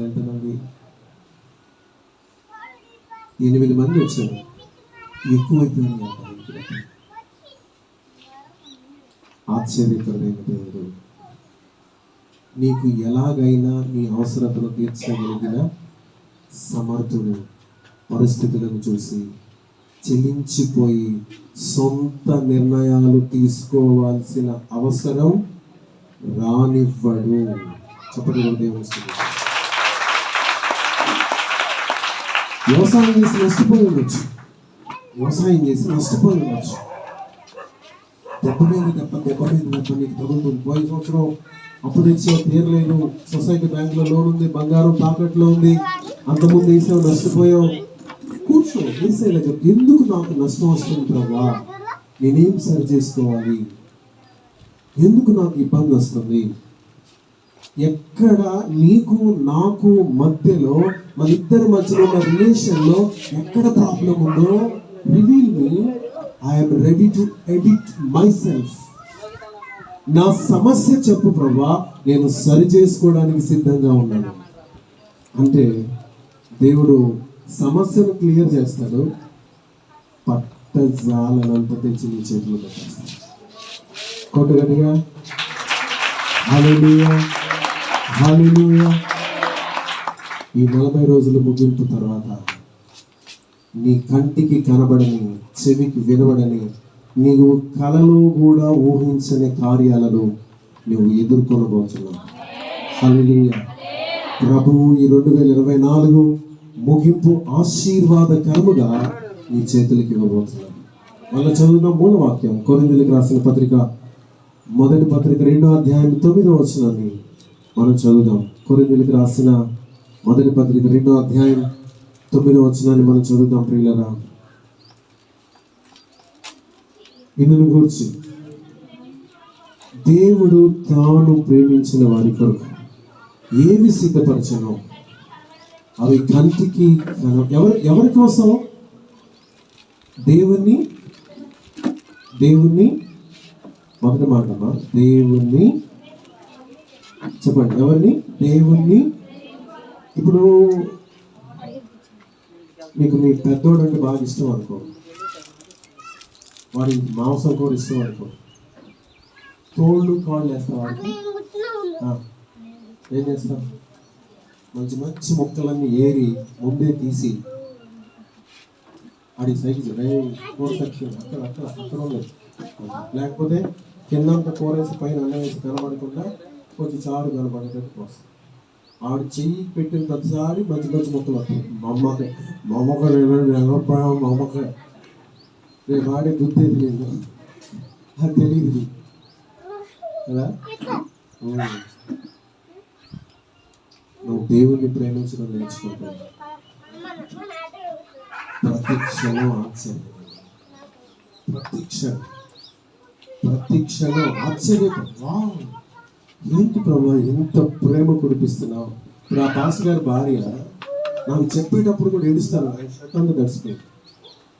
ఎంతమంది? 8 మంది వచ్చారు. ఎక్కువైపోయింది. ఆశ్చర్యకరమైన దేవుడు నీకు ఎలాగైనా నీ అవసరతను తీర్చగలిగిన సమర్థుడు. పరిస్థితులను చూసి చెలించిపోయి సొంత నిర్ణయాలు తీసుకోవాల్సిన అవసరం రానివ్వడు. చెప్పండి దేవుడు. వ్యవసాయం చేసి నష్టపోయి ఉండొచ్చు. దెబ్బ మీద నీకు తగులుతుంది. పోయిన సంవత్సరం అప్పుడు ఇచ్చే తీరలేదు. సొసైటీ బ్యాంకులో లోన్ ఉంది, బంగారం తాకట్లో ఉంది. అంతకుముందు వేసావు, నష్టపోయావు. కూర్చో వేసే దగ్గర, ఎందుకు నాకు నష్టం వస్తుంది ప్రభా? నేనేం సరి చేసుకోవాలి? ఎందుకు నాకు ఇబ్బంది వస్తుంది? ఎక్కడ నీకు నాకు మధ్యలో, మన ఇద్దరి మధ్యలో ఉన్న రిలేషన్లో ఎక్కడ ప్రాబ్లం ఉందో reveal me. I'm ready to edit my self. నా సమస్య చెప్పు ప్రభా, నేను సరి చేసుకోవడానికి సిద్ధంగా ఉన్నాను అంటే దేవుడు సమస్యను క్లియర్ చేస్తాడు. పట్టజాలనంత తెచ్చి నీ చేతులు పెట్టేస్తాడు. కొట్టగట్టిగా హల్లెలూయా, హల్లెలూయా. ఈ 40 రోజులు ముగింపు తర్వాత నీ కంటికి కనబడని, చెవికి వినబడని, నీవు కలలో కూడా ఊహించని కార్యాలను నువ్వు ఎదుర్కొనబోతున్నావు. హల్లెలూయా. ప్రభువు ఈ 2024 ముగింపు ఆశీర్వాదకరముగా నీ చేతులకి ఇవ్వబోతున్నాడు. మళ్ళీ చదువుదాం మూలవాక్యం. కొరింథీయులకు రాసిన పత్రిక, మొదటి పత్రిక 2వ అధ్యాయం 9వ వచనాన్ని మనం చదువుదాం. కొరింథీయులకు రాసిన మొదటి పత్రిక 2వ అధ్యాయం 9వ వచనాన్ని మనం చదువుదాం. ప్రియులరా, ఇన్ను గురించి దేవుడు తాను ప్రేమించిన వారి కొరకు ఏవి సిద్ధపరచనో అవి కంటికి ఎవరి కోసం? దేవుణ్ణి మొదటి మాటమ్మా, దేవుణ్ణి చెప్పండి. ఎవరిని? దేవుణ్ణి. ఇప్పుడు మీకు మీ పెద్దోడు అంటే బాగా ఇష్టం అనుకో, వాడి మాంసం కూర ఇష్టం అనుకో, తోళ్ళు కాళ్ళు వేస్తావు వాడికి. ఏం చేస్తాం? మంచి మంచి మొక్కలన్నీ ఏరి ముందే తీసి ఆడి సైజు కూర సెక్షన్ అక్కడ ఉండదు. లేకపోతే కిందంత కూర వేసి పైన అన్నం వేసి కనబడకుండా కొంచెం చారు కనబడేటట్టు కోసం ఆడు చెయ్యి పెట్టిన ప్రతిసారి మంచి మంచి మొక్కలు వస్తాయి. మా అమ్మక రేపు వాడే గుర్తేది లేదు, అది తెలియదు కదా. నువ్వు దేవుణ్ణి ప్రేమించడం నేర్చుకుంటావు. ప్రతి క్షణం ఆశ్చర్యం, ప్రతి క్షణం ఆశ్చర్యపడు. ఏంటి ప్రభా ఎంత ప్రేమ కురిపిస్తున్నావు. ఇప్పుడు ఆ పాస్ గారి భార్య నాకు చెప్పేటప్పుడు కూడా ఏడుస్తాను. షట్టంతా గడిచిపోయి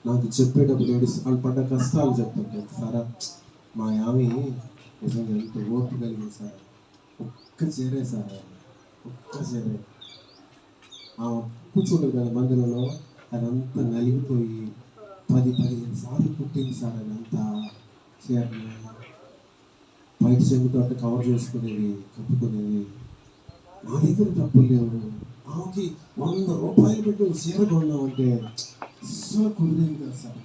నాకు చెప్పేటప్పుడు ఏడుస్తాను. వాళ్ళు పడ్డ కష్టాలు చెప్తుంటారు. సారా మా యామి నిజంగా ఎంత ఓర్పు కలిగింది సార్. ఒక్క చేరే ఆ కూర్చుంటుంది కదా మందిరంలో, అదంతా నలిగిపోయి 10-15 సార్లు పుట్టింది సార్. అదంతా చీరని బయట చెంగుతో అంటే కవర్ చేసుకునేది, కప్పుకునేది. నా దగ్గర డబ్బులు లేవు. ఆమెకి 100 రూపాయలు పెట్టి ఒక చీర కొన్నామంటే అస్సలు కుదిరేది కదా సార్.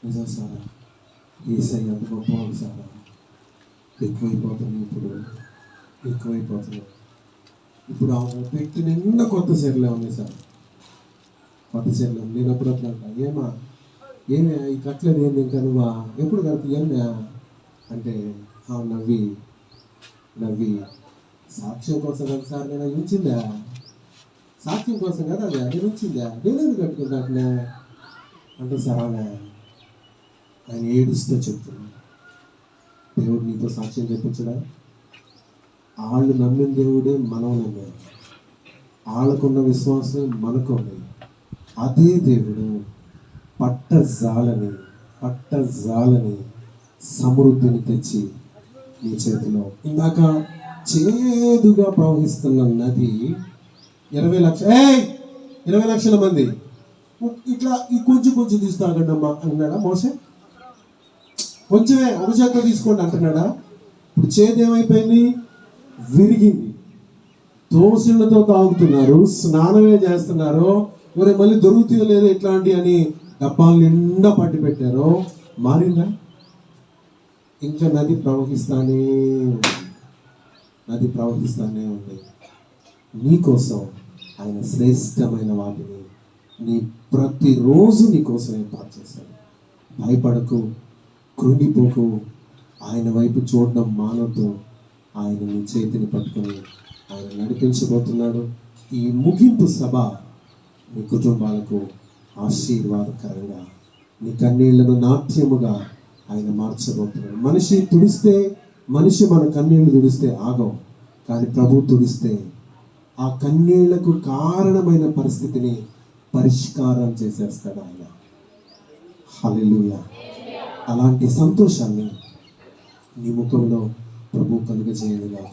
నిజం సారా, ఏసై అంత గొప్పవాడు సారా. ఎక్కువైపోతున్నాయి. ఇప్పుడు ఆమె పెట్టి నిండా కొత్త చీరలే ఉన్నాయి సార్. కొత్త చీరలు నేను అప్పుడు అట్లా, ఏమా ఏమి ఈ కట్లేదు ఏంది ఇంకా నువ్వా ఎప్పుడు కడుపుయన్నా అంటే నవ్వి నవ్వి సాక్ష్యం కోసం కదా సార్ నేను అది ఉంచిందా, సాక్ష్యం కోసం కదా అది అది ఉంచిందా, నేనేది కట్టుకుంటానే అంటే సరేనా ఆయన ఏడుస్తూ చెప్తున్నాడు. దేవుడు నీతో సాక్ష్యం చెప్పించడా? వాళ్ళు నమ్మిన దేవుడే మనం నమ్మారు, వాళ్ళకున్న విశ్వాసం మనకు ఉంది. అదే దేవుడు పట్టజాలని సమృద్ధిని తెచ్చి నీ చేతిలో. ఇందాక చేదుగా ప్రవహిస్తున్న నది 20 లక్షల మంది ఇట్లా ఈ కొంచెం తీస్తాగండమ్మా అన్నాడా మోసే? కొంచెమే ఒక చేతితో తీసుకోండి అంటున్నాడా? ఇప్పుడు చేతి ఏమైపోయింది? విరిగింది. దోషులతో తాగుతున్నారు, స్నానమే చేస్తున్నారు. మరి మళ్ళీ దొరుకుతుందో లేదో ఇట్లాంటి అని డబ్బాలు నిండా పట్టి పెట్టారు. మారిందా? ఇంకా నది ప్రవహిస్తానే ఉంది. నీకోసం ఆయన శ్రేష్టమైన వాటిని ప్రతిరోజు నీకోసం ఏర్పాటు చేశాడు. భయపడకు, కృంగిపోకు, ఆయన వైపు చూడడం మానొద్దు. ఆయన నీ చేతిని పట్టుకొని ఆయన నడిపించబోతున్నాడు. ఈ ముగింపు సభ నీ కుటుంబాలకు ఆశీర్వాదకరంగా, నీ కన్నీళ్లను నాట్యముగా ఆయన మార్చబోతున్నాడు. మనిషి మన కన్నీళ్లు తుడిస్తే ఆగం, కానీ ప్రభు తుడిస్తే ఆ కన్నీళ్లకు కారణమైన పరిస్థితిని పరిష్కారం చేసేస్తాడు ఆయన. హల్లెలూయా. అలాంటి సంతోషాన్ని నీ ముఖంలో ప్రభు కలుగజేయనుగా.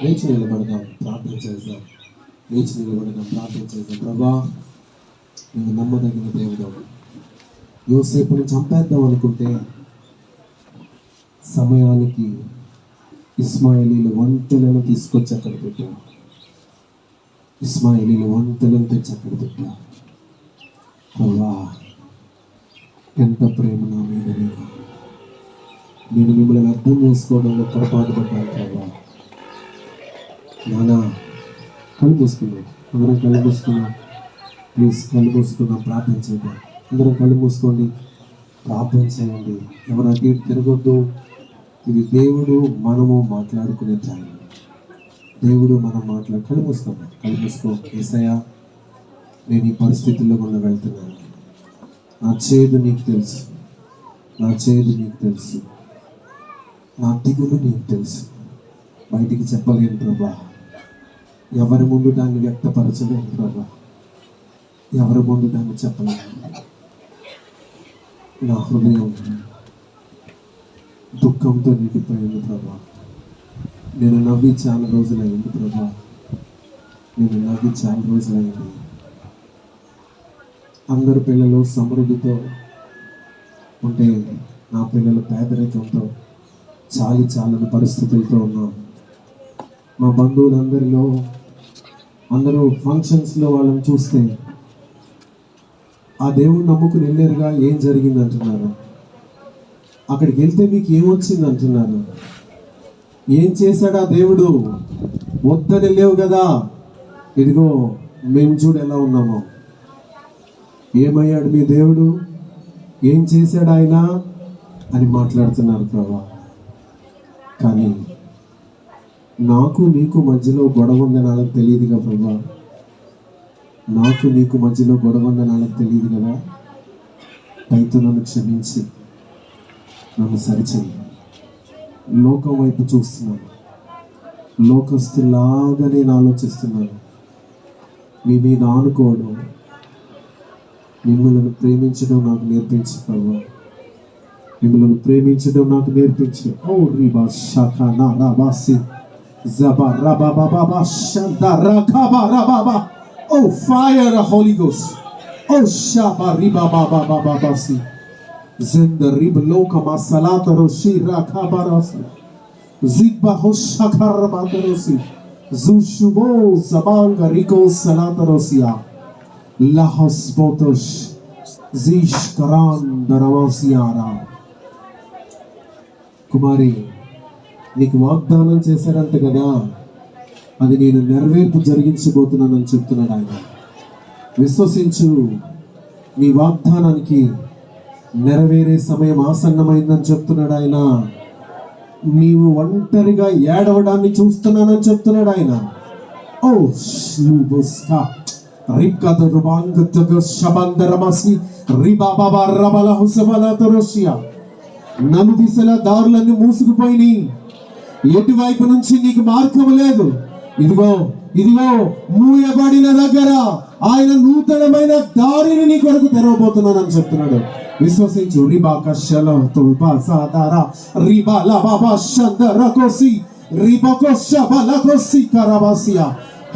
లేచి నిలబడదాం, ప్రార్థన చేద్దాం. ప్రభా, నువ్వు నమ్మదగిన దేవుడు. యోసేపుని చంపేద్దాం అనుకుంటే సమయానికి ఇస్మాయిలీలు ఒంటెలను తీసుకొచ్చి అక్కడ పెట్టావు. తెచ్చి అక్కడ పెట్టావు. ప్రభా, ఎంత ప్రేమ నా మీద నీకు. నేను మిమ్మల్ని అర్థం చేసుకోవడంలో పొరపాటు పడ్డాను ప్రభా. నానా, కళ్ళు మూసుకున్నాం, అందరం కళ్ళు మూసుకున్నాం. ప్లీజ్ కళ్ళు మూసుకున్నాం, ప్రార్థన చేద్దాం. అందరం కళ్ళు మూసుకోండి, ప్రార్థన చేయండి. ఎవరు అటు ఇటు తిరగొద్దు. ఇది దేవుడు మనము మాట్లాడుకునే టైం. కళ్ళు మూసుకో. యేసయ్యా, నేను ఈ పరిస్థితుల్లో గుండా వెళ్తున్నాను. నా చేదు నీకు తెలుసు, నా దిగులు నీకు తెలుసు. బయటికి చెప్పలేను ప్రభా, ఎవరి ముందు దాన్ని వ్యక్తపరచలేను ప్రభా, ఎవరి ముందు దాన్ని చెప్పలేను. నా హృదయం దుఃఖంతో నిండిపోయింది ప్రభా. నేను నవ్వి చాలా రోజులైంది ప్రభా. అందరు పిల్లలు సమృద్ధితో ఉంటే నా పిల్లలు పేదరికంతో చాలని పరిస్థితులతో ఉన్నాం. మా బంధువులందరిలో అందరూ ఫంక్షన్స్లో వాళ్ళని చూస్తే ఆ దేవుడు నమ్ముకుని వెళ్ళారుగా, ఏం జరిగింది అంటున్నారు. అక్కడికి వెళ్తే మీకు ఏమొచ్చింది అంటున్నారు. ఏం చేశాడు ఆ దేవుడు? వద్దని లేవు కదా, ఇదిగో మేము చూడు ఎలా ఉన్నామో. ఏమయ్యాడు మీ దేవుడు? ఏం చేశాడు ఆయన అని మాట్లాడుతున్నారు ప్రభా. కానీ నాకు నీకు మధ్యలో గొడవ ఉందని వాళ్ళకి తెలియదుగా ప్రభా. తెలియదు కదా. అయితే నన్ను క్షమించి నన్ను సరిచేయి. లోకం వైపు చూస్తున్నాను, లోకస్తులాగా నేను ఆలోచిస్తున్నాను. మీ మీద ఆనుకోవడం, మిమ్మల్ని ప్రేమించడం నాకు నేర్పించు ప్రభా. ఓ రిబా షాకా నా రాబాసి జబా రబా బాబా షందా రఖబా రబా. O fire holy ghost. ఓ షాబా రిబా బాబా బాబాసి జింద రిబ లోకమా సలాతరోషి రఖబారసి జిబ్బా హోషఖర్ మాతరోసి జుషుబో జబాంగా రికో సలాతరోసియా lahos potos zish karan darawasiara. కుమారి, నీకు వాగ్దానం చేశారంట కదా, అది నేను నెరవేర్పు జరిగించబోతున్నానని చెప్తున్నాడు ఆయన. విశ్వసించు, నీ వాగ్దానానికి నెరవేరే సమయం ఆసన్నమైందని చెప్తున్నాడు ఆయన. నీవు ఒంటరిగా ఏడవడాన్ని చూస్తున్నానని చెప్తున్నాడు ఆయన. ఓ శ్లూబుస్కా రిక్కద రుబాంగతగ శబందరమసి రిబాబాబా రబల హుసబల తరోషియా. నలుదిశల దారులన్నీ మూసుకుపోయినాయి. ఎటువైపు నుంచి నీకు మార్గం లేదు. ఇదిగో ఇదిగో మూయబడిన దగ్గర ఆయన నూతనమైన దారిని నీ కొరకు తెరవబోతున్నానని చెప్తున్నాడు. విశ్వసించు. రిబాక షలతుబా సాదారా రిబాలా బాబా షందరకోసి రిబకోష బలకోసి కరబాసియా.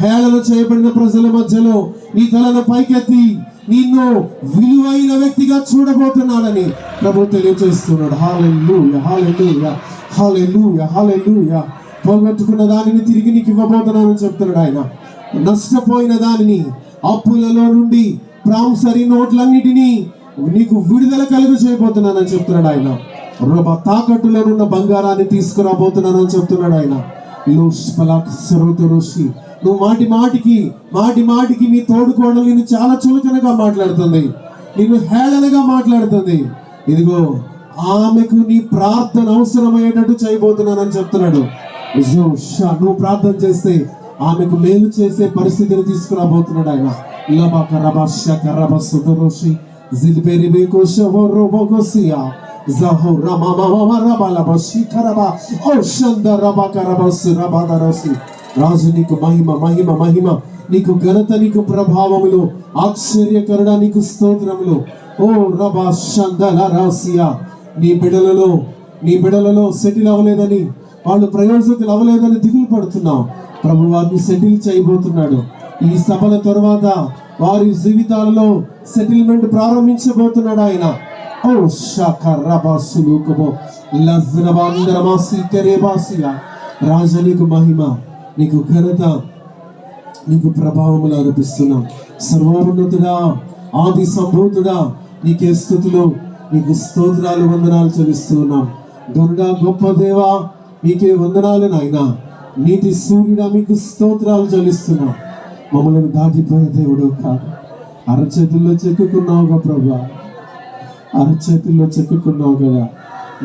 హేళన చేయబడిన ప్రజల మధ్యలో నీ తలను పైకెత్తి నిన్ను విలువైన వ్యక్తిగా చూడబోతున్నాడని ప్రభు తెలియజేస్తున్నాడు. హల్లెలూయా హల్లెలూయా హల్లెలూయా హల్లెలూయా. పోగొట్టుకున్న దానిని తిరిగి నీకు ఇవ్వబోతున్నానని చెప్తున్నాడు ఆయన. నష్టపోయిన దానిని, అప్పులలో నుండి, ప్రాంసరీ నోట్లన్నిటినీ నీకు విడుదల కలుగు చేయబోతున్నానని చెప్తున్నాడు ఆయన. తాకట్టులో ఉన్న బంగారాన్ని తీసుకురాబోతున్నానని చెప్తున్నాడు ఆయన. నువ్వు మాటి మాటికి నీ తోడుకోడలు నిన్ను చాలా చులకనగా మాట్లాడుతుంది, నిన్ను హేళనగా మాట్లాడుతుంది. ఇదిగో ఆమెకు నీ ప్రార్థన అవసరమయ్యేటట్టు చేయబోతున్నానని చెప్తున్నాడు. నువ్వు ప్రార్థన చేస్తే ఆమెకు మేలు చేసే పరిస్థితిని తీసుకురాబోతున్నాడు ఆయన. రాజు నీకు మహిమ మహిమ మహిమ, నీకు ఘనత, నీకు ప్రభావములు, ఆశ్చర్యకరుడ నీకు స్తోత్రములు. ఓ రబా షందల రాసియా. నీ బిడలలో సెటిల్ అవ్వలేదని, వాళ్ళు ప్రయోజకులు అవ్వలేదని దిగులు పడుతున్నావు. ప్రభు వారిని సెటిల్ చేయబోతున్నాడు. ఈ సభల తర్వాత వారి జీవితాలలో సెటిల్మెంట్ ప్రారంభించబోతున్నాడు ఆయన. ఓ షకరబాసులుకబో లజ్రబాందరమాసి కరేబాసియా. రాజా నీకు మహిమ, నీకు ఘనత, నీకు ప్రభావములు అర్పిస్తున్నాం. సర్వోన్నతుడా, ఆది సంభూతుడా, నీకే స్తుతులు, నీకు స్తోత్రాలు, వందనాలు చెల్లిస్తున్నాం. గనుడా, గొప్ప దేవా, మీకే వందనాలు నాయనా. నీతి సూర్యుడా, మీకు స్తోత్రాలు చెల్లిస్తున్నాం. మమ్మల్ని దాటిపోయే దేవుడు కాదు. అరచేతుల్లో చెక్కుకున్నావుగా ప్రభా, అరచేతుల్లో చెక్కుకున్నావు కదా.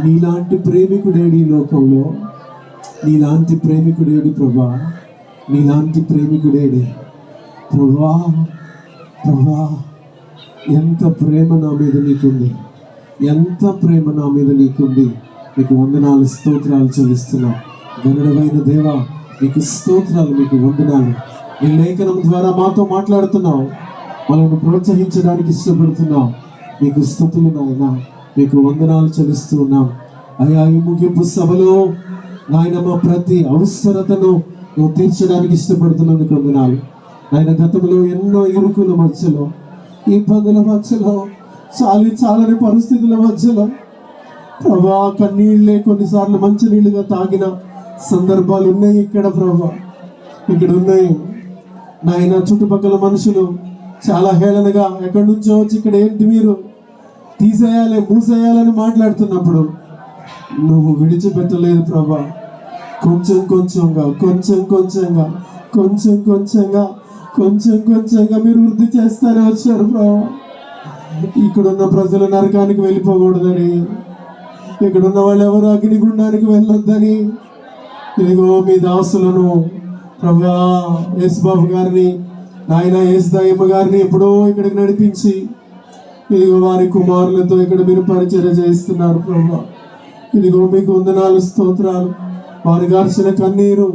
నీలాంటి ప్రేమికుడేడి ఈ లోకంలో, నీలాంటి ప్రేమికుడేడి ప్రభా, నీలాంటి ప్రేమికుడేడి ప్రభా. ప్రభా, ఎంత ప్రేమ నా మీద నీకుంది, ఎంత ప్రేమ నా మీద నీకుంది. నీకు వందనాలు, స్తోత్రాలు చెల్లిస్తున్నాం. గనుడవైన దేవా, నీకు స్తోత్రాలు, నీకు వందనాలు. నీ లేఖనం ద్వారా మాతో మాట్లాడుతున్నావు, మనల్ని ప్రోత్సహించడానికి ఇష్టపడుతున్నావు. నీకు స్తుతులు నాయన, నీకు వందనాలు చెల్లిస్తూ ఉన్నాం. అయ్యా, ఈ ముగింపు సభలో నాయన మా ప్రతి అవసరతను నువ్వు తీర్చడానికి ఇష్టపడుతున్నందుకు వందనాలు నాయన. గతంలో ఎన్నో ఇరుకుల మధ్యలో, ఇబ్బందుల మధ్యలో, చాలని పరిస్థితుల మధ్యలో ప్రభా, కన్నీళ్ళే కొన్నిసార్లు మంచి నీళ్ళుగా తాగిన సందర్భాలు ఉన్నాయి ఇక్కడ ప్రభా, ఇక్కడ ఉన్నాయి నాయన. చుట్టుపక్కల మనుషులు చాలా హేళనగా ఎక్కడి నుంచో వచ్చి ఇక్కడ ఏంటి మీరు తీసేయాలి, మూసేయాలని మాట్లాడుతున్నప్పుడు నువ్వు విడిచిపెట్టలేదు ప్రభా. కొంచెం కొంచెంగా మీరు వృద్ధి చేస్తానే వచ్చారు ప్రభా. ఇక్కడున్న ప్రజలు నరకానికి వెళ్ళిపోకూడదని, ఇక్కడున్న వాళ్ళు ఎవరు అగ్నిగుండానికి వెళ్ళొద్దని, ఇదిగో మీ దాసులను ప్రభా, యేసుబాబు గారిని, నాయన యేసుదయ్యమ్మ గారిని ఎప్పుడో ఇక్కడికి నడిపించి ఇదిగో వారి కుమారులతో ఇక్కడ మీరు పరిచర్య చేస్తున్నారు ప్రభా. ఇదిగో మీకు వందనాలు, స్తోత్రాలు. వారి గార్చిన కన్నీరు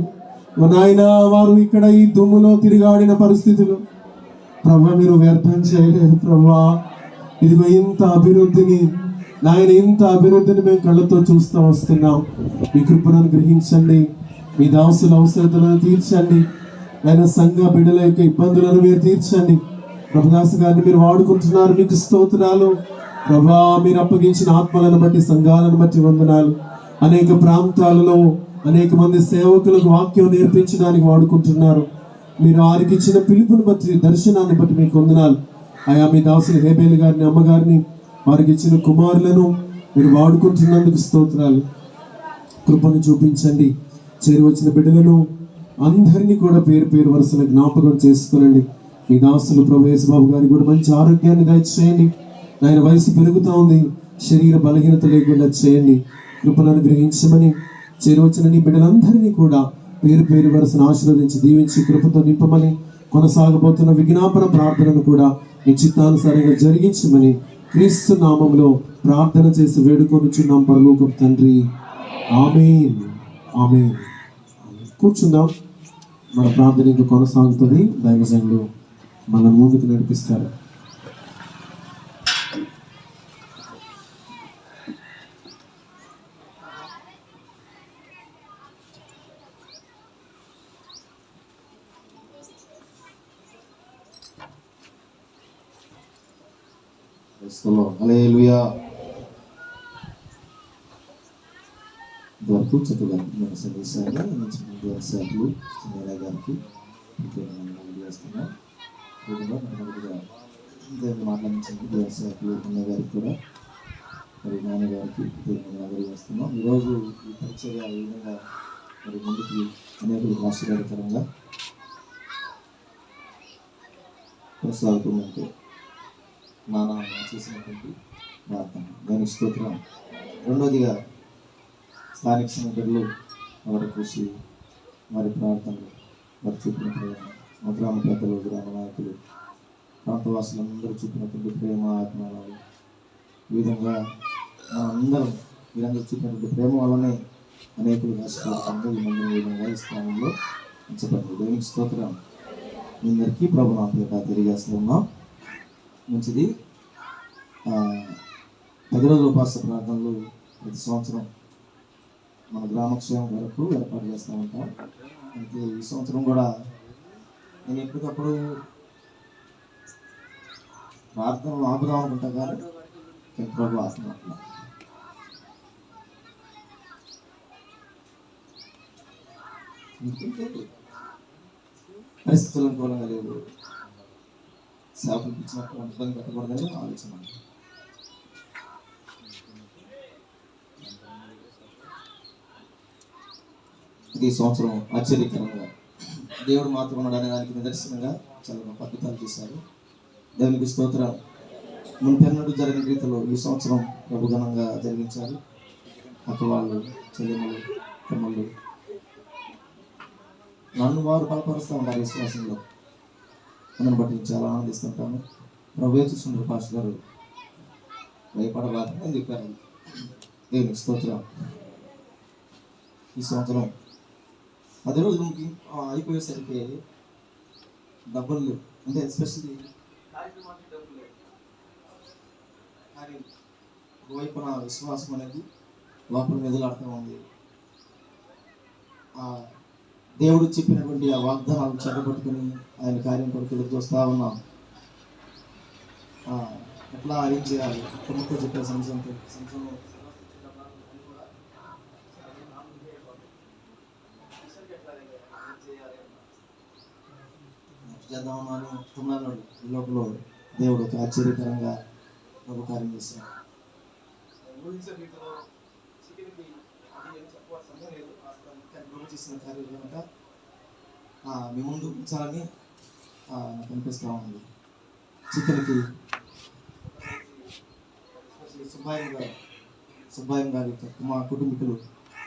నాయన, వారు ఇక్కడ ఈ దుమ్ములో తిరిగాడిన పరిస్థితులు ప్రభా మీరు వ్యర్థం చేయలేదు ప్రభా. ఇదిగో ఇంత అభివృద్ధిని నాయన, ఇంత అభివృద్ధిని మేము కళ్ళతో చూస్తూ వస్తున్నాం. మీ కృపను గ్రహించండి, మీ దాసుల అవసరతలను తీర్చండి. ఆయన సంఘ బిడ్డల యొక్క ఇబ్బందులను మీరు తీర్చండి. ప్రభుదాసు గారిని మీరు వాడుకుంటున్నారు, మీకు స్తోత్రాలు ప్రభా. మీరు అప్పగించిన ఆత్మలను బట్టి, సంఘాలను బట్టి వందనాలు. అనేక ప్రాంతాలలో అనేక మంది సేవకులకు వాక్యం నేర్పించడానికి వాడుకుంటున్నారు. మీరు వారికి ఇచ్చిన పిలుపుని బట్టి, దర్శనాన్ని బట్టి మీకు వందనాలు. ఆయా మీ దాసులు హేబేలు గారిని, అమ్మగారిని, వారికి ఇచ్చిన కుమారులను మీరు వాడుకుంటున్నందుకు స్తోత్రాలు. కృపను చూపించండి. చేరి వచ్చిన బిడ్డలను అందరినీ కూడా పేరు పేరు వరుసల జ్ఞాపకం చేసుకునండి. మీ దాసులు ప్రభు యేసుబాబు గారికి కూడా మంచి ఆరోగ్యాన్ని దయచేయండి. ఆయన వయసు పెరుగుతూ ఉంది, శరీర బలహీనత లేకుండా చేయండి. కృపను అనుగ్రహించమని చేరువచ్చిన నీ బిడ్డలందరినీ కూడా పేరు పేరు వరుసను ఆశీర్వదించి దీవించి కృపతో నింపమని, కొనసాగబోతున్న విజ్ఞాపన ప్రార్థనను కూడా నీ చిత్తానుసారంగా జరిగించమని క్రీస్తు నామంలో ప్రార్థన చేసి వేడుకొనుచున్నాం పరలోకపు తండ్రి. ఆమేన్. ఆమేన్. కూర్చుందాం. మన ప్రార్థన ఇంకా కొనసాగుతుంది. దైవజనులు మన ముందుకు నడిపిస్తారు. హల్లెలూయా. ఇంతవరకు చక్కగా మన సందేశాన్ని సేవకులు సునీల గారికి చేస్తున్నాం. దేవుని మాట్లాడించండి దేవ సేవకులు అన్నయ్య గారికి కూడా, మరి నాన్నగారికి దేవుని చేస్తున్నాం. ఈరోజు ఈ పరిచర్య ఈ విధంగా మరి ముందుకు అనేకులకు ఆశీర్వాదకరంగా కొనసాగుతుందంటే నాన్న చేసినటువంటి ప్రార్థన, దాని స్తోత్రం. రెండోదిగా స్థానిక సంఘటనలు వారి కృషి, వారి ప్రార్థనలు, వారు చూపిన ప్రేమ, మా గ్రామ పెద్దలు, గ్రామ నాయకులు, ప్రాంతవాసులందరూ చూపినటువంటి ప్రేమ, ఆత్మానాలు, ఈ విధంగా మనందరం వీరందరూ చూపినటువంటి ప్రేమ వల్లనే అనేకులు ఆశీర్వాదంగా ఈ మందిరం ఈ విధంగా ఈ స్థానంలో ఉంచబడింది. దేవునికి స్తోత్రం. మీ అందరికీ ప్రభు నా పేట తెలియజేస్తూ ఉన్నాం. మంచిది. 10 రోజుల ఉపవాస ప్రార్థనలు ప్రతి సంవత్సరం మన గ్రామక్షేమం వరకు ఏర్పాటు చేస్తూ ఉంటాం. అయితే ఈ సంవత్సరం కూడా నేను ఎప్పటికప్పుడు ప్రార్థనలు ఆపుదాం అనుకుంటా, కానీ ప్రభు ఆత్మ పరిస్థితులు అనుకూలంగా లేవు, సేవకులు ఇచ్చినప్పుడు ఇబ్బంది పెట్టకూడదని ఆలోచన. ఈ సంవత్సరం ఆశ్చర్యకరంగా దేవుడు మాత్రం ఉన్నాడు అనే దానికి నిదర్శనంగా చాలా గొప్ప అద్భుతాలు చేశారు. దేవునికి స్తోత్రం. మున్పెన్నడూ జరిగిన రీతిలో ఈ సంవత్సరం ప్రభు ఘనంగా జరిగించారు. అక్క వాళ్ళు, చెల్లెమ్మలు, తమ్ముళ్ళు నన్ను వారు బలపరుస్తూ ఉన్నారు విశ్వాసంలో. నన్ను బట్టి చాలా ఆనందిస్తుంటాను. ప్రభు చూస్తున్నారు. పాస్టర్ గారు భయపడబాదని చెప్పారు. దేవునికి స్తోత్రం. ఈ సంవత్సరం 10 రోజులు అయిపోయేసరికి డబ్బులు లేవు, అంటే ఎస్పెషల్లీ కార్యక్రమానికి డబ్బులు లేవు. కానీ ఒకవైపున విశ్వాసం అనేది లోపల మెదులాడుతూ ఉంది. దేవుడు చెప్పినటువంటి ఆ వాగ్దానాలు చెరపట్టుకుని ఆయన కార్యం కొరకు ఎదురు చూస్తూ ఉన్నాం. ఎట్లా ఏం చేయాలి కుటుంబంతో చెప్పే సంవత్సరంతో చేద్దామని అనుకున్నాను. ఈ లోపల దేవుడు ఒక ఆశ్చర్యకరంగా ఒక కార్యం చేశాడు. చేసిన కార్యం కనుక మీ ముందు ఉంచాలని నాకు అనిపిస్తూ ఉంది. చికెన్కి సుబ్బాయం గారి మా కుటుంబీకులు,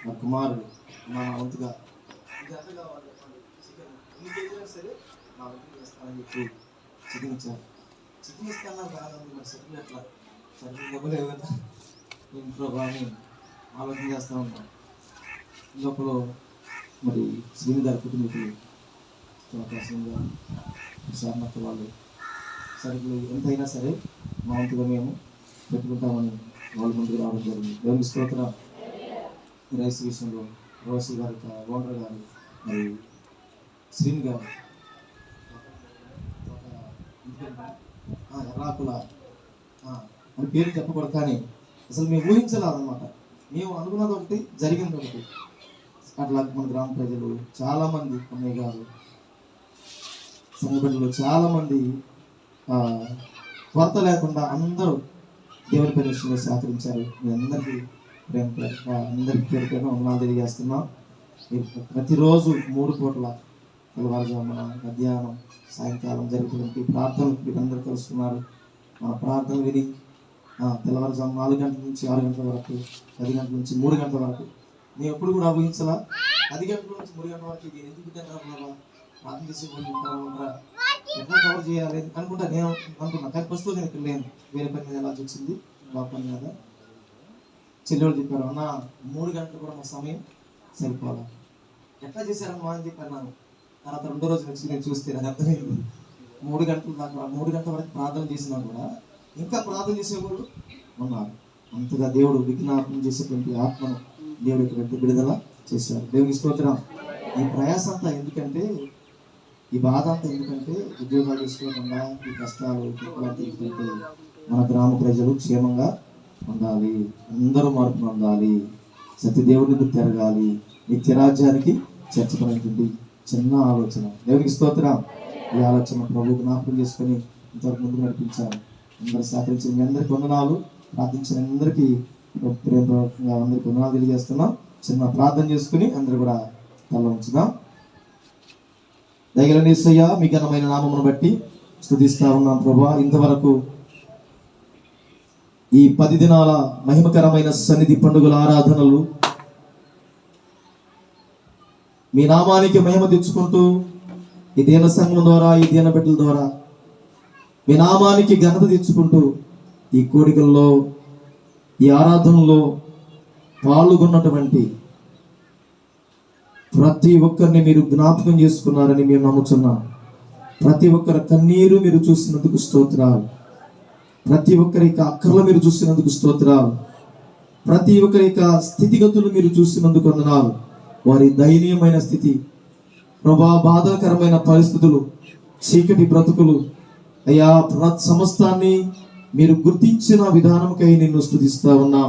మా కుమారుడు, మా వంతుగా సరే మా వంతుగా చేస్తానని చెప్పి చికెన్ ఇచ్చారు. చికెన్ ఇస్తాను కాదండి, మరి చికెన్ ఎట్లా సరే డబ్బులు కదా ఇంట్లో బాగా ఆలోచన చేస్తూ ఉంటాం. లోపల మరి శ్రీని గారి కుటుంబీకులు సార్మత్త వాళ్ళు సరుకులు ఎంతైనా సరే మా వంతుగా మేము పెట్టుకుంటామని వాళ్ళ ముందుకు రావడం జరిగింది. దేవుని స్తోత్రం. ఈ రైస్ విషయంలో రోసి గారి ఓనర్ గారు, మరి శ్రీని గారు ఎర్రాకుల అని పేరు చెప్పకూడదు, కానీ అసలు మేము ఊహించలేదన్నమాట. మేము అనుకున్నది ఒకటి, జరిగింది ఒకటి. అట్లా మన గ్రామ ప్రజలు చాలామంది, అన్నయ్య గారు, సంఘ బిడ్డలు చాలామంది కొరత లేకుండా అందరూ దేవుని పని విషయంలో సహకరించారు. మీ అందరికీ అందరికీ పేరు పేరు వందనాలు తెలియజేస్తున్నాం. ప్రతిరోజు 3 పూటల తెల్లవారుజామున, మధ్యాహ్నం, సాయంకాలం జరుగుతున్నటువంటి ప్రార్థనలు మీరందరూ కలుస్తున్నారు. మన ప్రార్థన విని తెల్లవారుజాము 4 గంటల నుంచి 6 గంటల వరకు, 10 గంటల నుంచి 3 గంటల వరకు. నేను ఎప్పుడు కూడా ఊహించలా 10 గంటల నుంచి 3 గంటల వరకు ఇది ఎందుకు పెట్టారా బాబా, ప్రార్థన చేసి ఉంటారా, ఎట్లా కవర్ చేయాలి అనుకుంటా నేను అనుకున్నా. కానీ ఫస్ట్ నేను ఇక్కడ లేను, వేరే పని మీద ఎలా వచ్చింది, బాబు పని మీద. చెల్లెళ్ళు చెప్పారు, అన్న 3 గంటలు కూడా మా సమయం సరిపోవాలి, ఎట్లా చేశారమ్మా అని చెప్పాను. తర్వాత 2వ రోజు వచ్చి నేను చూస్తే నాకు అర్థమైంది. 3 గంటల దాకా 3 గంటల వరకు ప్రార్థన చేసినా కూడా ఇంకా ప్రార్థన చేసేవాళ్ళు ఉన్నారు. అంతగా దేవుడు విజ్ఞాపనం చేసేటువంటి ఆత్మను దేవుడు ఇక్కడ విడుదల చేశారు. దేవునికి స్తోత్రం. ఈ ప్రయాస అంతా ఎందుకంటే, ఈ బాధ అంతా ఎందుకంటే, ఉద్యోగాలు చేసుకోకుండా ఈ కష్టాలు ఎందుకంటే మన గ్రామ ప్రజలు క్షేమంగా ఉండాలి, అందరూ మార్పు పొందాలి, సత్యదేవుడికి తిరగాలి, నిత్యరాజ్యానికి చేర్చబడినటువంటి చిన్న ఆలోచన. దేవునికి స్తోత్రం. ఈ ఆలోచన ప్రభు జ్ఞాపకం చేసుకొని ఇంతవరకు ముందుకు నడిపించారు. అందరూ సహకరించిన మీ అందరికీ వందనాలు, ప్రార్థించిన అందరికీ ప్రేమపూర్వకంగా అందరికీ వందనాలు తెలియజేస్తున్నాం. చిన్న ప్రార్థన చేసుకుని అందరూ కూడా తల ఉంచుదాం. దయగల యేసయ్య, మీ ఘనమైన నామమును బట్టి స్తుతిస్తా ఉన్నాం ప్రభా. ఇంతవరకు ఈ 10 దినాల మహిమకరమైన సన్నిధి పండుగల ఆరాధనలు మీ నామానికి మహిమ తెచ్చుకుంటూ ఈ దీన సంఘం ద్వారా, ఈ దీన బిడ్డల ద్వారా మీ నామానికి ఘనత తెచ్చుకుంటూ ఈ కోడికల్లో, ఈ ఆరాధనలో పాల్గొన్నటువంటి ప్రతి ఒక్కరిని మీరు జ్ఞాపకం చేసుకున్నారని మేము నమ్ముతున్నాం. ప్రతి ఒక్కరి కన్నీరు మీరు చూసినందుకు స్తోత్రాలు, ప్రతి ఒక్కరి యొక్క అక్కర్లు మీరు చూసినందుకు స్తోత్రాలు, ప్రతి ఒక్కరి యొక్క స్థితిగతులు మీరు చూసినందుకు వందనాలు. వారి దయనీయమైన స్థితి ప్రభా, బాధాకరమైన పరిస్థితులు, చీకటి బ్రతుకులు అయ్యా, సమస్తాన్ని మీరు గుర్తించిన విధానంకై నిన్ను స్తుతిస్తా ఉన్నాం.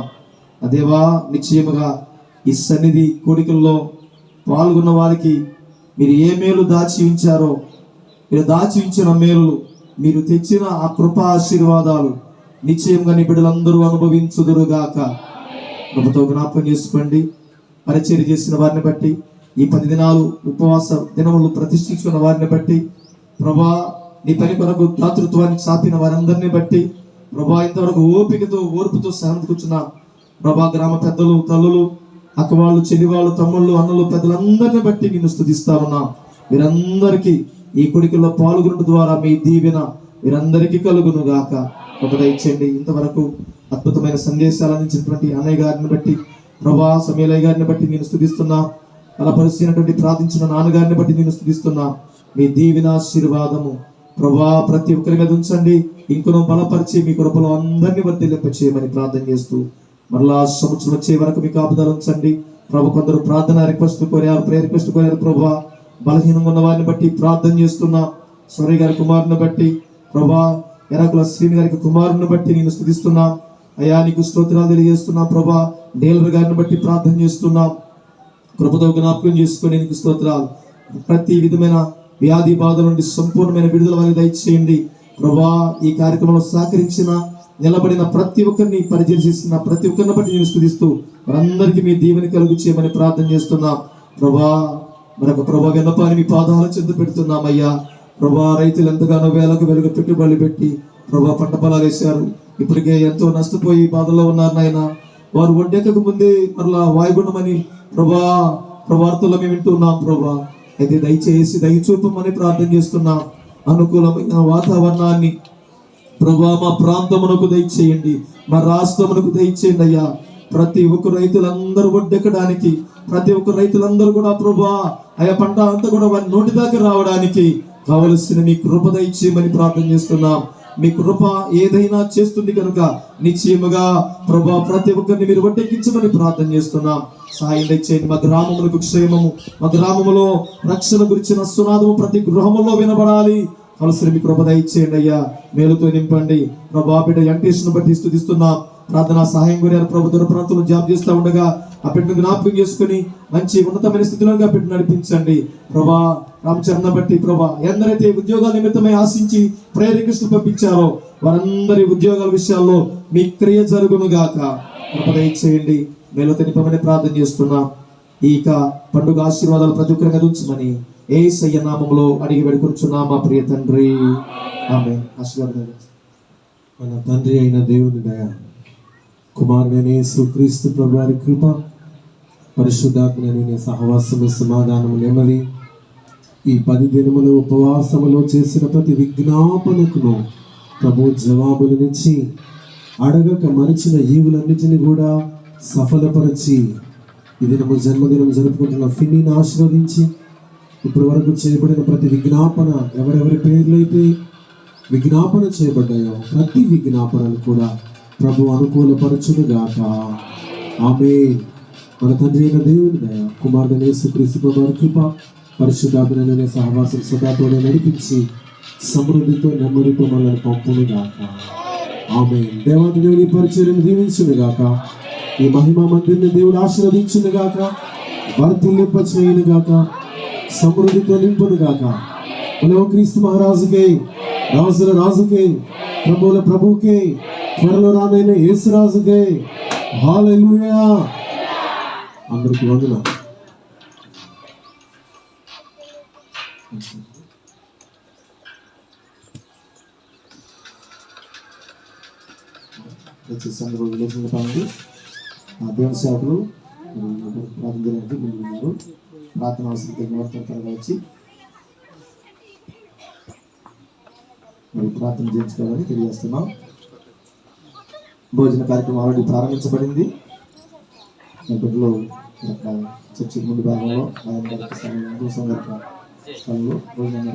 అదేవా, నిశ్చయముగా ఈ సన్నిధి కోడికల్లో పాల్గొన్న వారికి మీరు ఏ మేలు దాచి ఉంచారో, మీరు దాచి ఉంచిన మేలు, మీరు తెచ్చిన ఆ కృపా ఆశీర్వాదాలు నిశ్చయంగా నీ బిడ్డలందరూ అనుభవించుదురుగాక. ప్రభుతో జ్ఞాపకం చేసుకోండి. పరిచర్య చేసిన వారిని బట్టి, ఈ 10 దినాలు ఉపవాస దినములు ప్రతిష్ఠించుకున్న వారిని బట్టి ప్రభా, నీ పని కొరకు దాతృత్వాన్ని చాపిన వారందరినీ బట్టి ప్రభా, ఇంతవరకు ఓపికతో ఓర్పుతో సహనం కూర్చున్న ప్రభా, గ్రామ పెద్దలు, తల్లులు, అక్కవాళ్ళు, చెల్లివాళ్ళు, తమ్ముళ్ళు, అన్నలు, పెద్దలందరినీ బట్టి నేను స్తుతిస్తా ఉన్నాం. వీరందరికీ ఈ కొడుకుల్లో పాల్గొనడం ద్వారా మీ దీవెన వీరందరికీ కలుగును గాక. ఒక దయచేయండి. ఇంతవరకు అద్భుతమైన సందేశాలు అందించినటువంటి అన్నయ్య గారిని బట్టి ప్రభా, సమీలయ్య గారిని బట్టి నేను స్తుతిస్తున్నా. అలా పరిస్థితినటువంటి ప్రార్థించిన నాన్నగారిని బట్టి నేను స్తుతిస్తున్నా. మీ దీవెన ఆశీర్వాదము ప్రభా ప్రతి ఒక్కరి మీద ఉంచండి. ఇంకొన బలపరిచి మీ కృపలో అందరినీ వర్ధిల్లింపచేయమని ప్రార్థన చేస్తూ మరలా సంవత్సరం వచ్చే వరకు మీ కాపుదల ఉంచండి ప్రభు. కొందరు ప్రార్థన రిక్వెస్ట్ కోరారు, ప్రేయర్ రిక్వెస్ట్ కోరారు ప్రభా. బలహీనంగా ఉన్న వారిని బట్టి ప్రార్థన చేస్తున్నా. సూర్య గారి కుమారుని బట్టి ప్రభా, ఎరాకుల శ్రీని గారికి కుమారుని బట్టి నేను స్తుతిస్తున్నా. అయ్యా, నీకు స్తోత్రాలు తెలియజేస్తున్నా ప్రభా. డేలర్ గారిని బట్టి ప్రార్థన చేస్తున్నాం. కృపతో జ్ఞాపకం చేసుకొని నీకు స్తోత్రాలు. ప్రతి విధమైన వ్యాధి బాధల నుండి సంపూర్ణమైన విడుదల వారికి దయచేయండి ప్రభా. ఈ కార్యక్రమంలో సహకరించిన, నిలబడిన ప్రతి ఒక్కరిని పరిచయం చేస్తున్న ప్రతి ఒక్కరిని బట్టి నేను స్తుతిస్తూ వారందరికీ మీ దీవెన కలుగు చేయమని ప్రార్థన చేస్తున్నాం ప్రభా. మరొక ప్రభా విన్నపాన్ని మీ పాదాల చెంత పెడుతున్నామయ్యా ప్రభా. రైతులు ఎంతగానో వేలకు వెలుగు పెట్టుబడులు పెట్టి ప్రభా పంట పొలాలు వేశారు. ఇప్పటికే ఎంతో నష్టపోయి బాధల్లో ఉన్నారు నాయన. వారు ఒడ్డెక్కకు ముందే మరలా వాయుగుండమని ప్రభా వార్తల్లో మేము వింటున్నాం ప్రభా. అయితే దయచేసి దయచూపమని ప్రార్థన చేస్తున్నాం. అనుకూలమైన వాతావరణాన్ని ప్రభా మా ప్రాంతమునకు దయచేయండి, మా రాష్ట్రమునకు దయచేయండి అయ్యా. ప్రతి ఒక్క రైతులందరూ ఒడ్డెక్కడానికి, ప్రతి ఒక్క రైతులందరూ కూడా ప్రభా అయ్యా పంట అంతా కూడా వారి నోటి దాకా రావడానికి కావలసిన మీ కృప దయచేయమని ప్రార్థన చేస్తున్నాం. మీ కృప ఏదైనా చేస్తుంది కనుక నిశ్చయముగా ప్రభా ప్రతి ఒక్కరిని మీరు వడ్డెక్కించమని ప్రార్థన చేస్తున్నాం. సహాయం దయచేయండి. మా గ్రామములకు క్షేమము, మా గ్రామములో రక్షణ గురించిన సునాదము ప్రతి గృహములో వినబడాలి. కావలసిన మీ కృప దయచేయండి అయ్యా. మేలుతో నింపండి ప్రభా. బిడ్డ వెంకటేశ్వరుని బట్టి స్తుతిస్తున్నాం. ప్రార్థన సహాయం కోరారు ప్రభు. దూర ప్రాంతంలో జాబ్ చేస్తూ ఉండగా ఆ బిడ్డను జ్ఞాపకం చేసుకుని మంచి ఉన్నతమైన స్థితిలోగా బిడ్డ నడిపించండి ప్రభా. రామచరణ బట్టి ప్రభా, ఎందరైతే ఉద్యోగాల నిమిత్తమై ఆశించి ప్రేరేకిస్తూ పంపించారో వారందరి ఉద్యోగాల విషయాల్లో మీ క్రియ జరుగును గాక. కృప దయచేయండి. మేలుతో నింపమని ప్రార్థన చేస్తున్నాం. ఇక పండుగ ఆశీర్వాదాలు ప్రతి ఒక్కరి మీద ఉంచమని యేసయ్య నామములో అడిగి వేడుకొనుచున్నాం మా ప్రియ తండ్రి. ఆమేన్. ఆశీర్వాదాలు. మన తండ్రి అయిన దేవుని దయ, కుమారుడైన యేసుక్రీస్తు ప్రభు వారి కృప, పరిశుద్ధాత్మని సహవాసము, సమాధానము, నెమ్మది ఈ 10 దినములు ఉపవాసములో చేసిన ప్రతి విజ్ఞాపనకును ప్రభు జవాబులనిచ్చి అడగక మరిచిన ఈవులన్నిటిని కూడా సఫలపరిచి ఈ దినము జన్మదినం జరుపుకుంటున్న ఫిన్నీని ఆశీర్వదించి ఇప్పటి వరకు చేయబడిన ప్రతి విజ్ఞాపన, ఎవరెవరి పేర్లైతే విజ్ఞాపన చేయబడ్డాయో ప్రతి విజ్ఞాపనను కూడా ప్రభు అనుకూలపరచునుగాక. ఆమేన్. మన తండ్రి అయిన దేవుని దయ, కుమారుడైన యేసుక్రీస్తు ప్రభు వారి కృప, పరిశుద్ధాత్మనే సహవాసం సదాతోనే నడిపించి సమృద్ధితో నెమ్మదితో మనల్ని పంపునుగాక. ఆమేన్. దేవాది దేవుని పరిచయం దీవించునుగాక. ఈ మహిమా మందిర్ని దేవుడు ఆశీర్వదించునుగాక, వర్ధిల్లింప చేయునుగాక, సమృద్ధితో నింపునుగాక. మనో క్రీస్తు మహారాజుకే, రాజుల రాజుకే, ప్రభువుల ప్రభువుకే, త్వరలో రానైన యేసురాజుకే హల్లెలూయా. అందరికీ వందనాలు. దయచేసి అందరూ విలేజ్లో పాల్గొని దేవుని సేవకులు ప్రార్థన చేయడానికి ముందున్నారు. ప్రార్థన అవసరం త్వరగా వచ్చి మరి ప్రార్థన చేయించుకోవాలని తెలియజేస్తున్నాం. భోజన కార్యక్రమం ఆల్రెడీ ప్రారంభించబడింది. ఇప్పట్లో చర్చి ముందు భాగంలో స్థలంలో భోజనం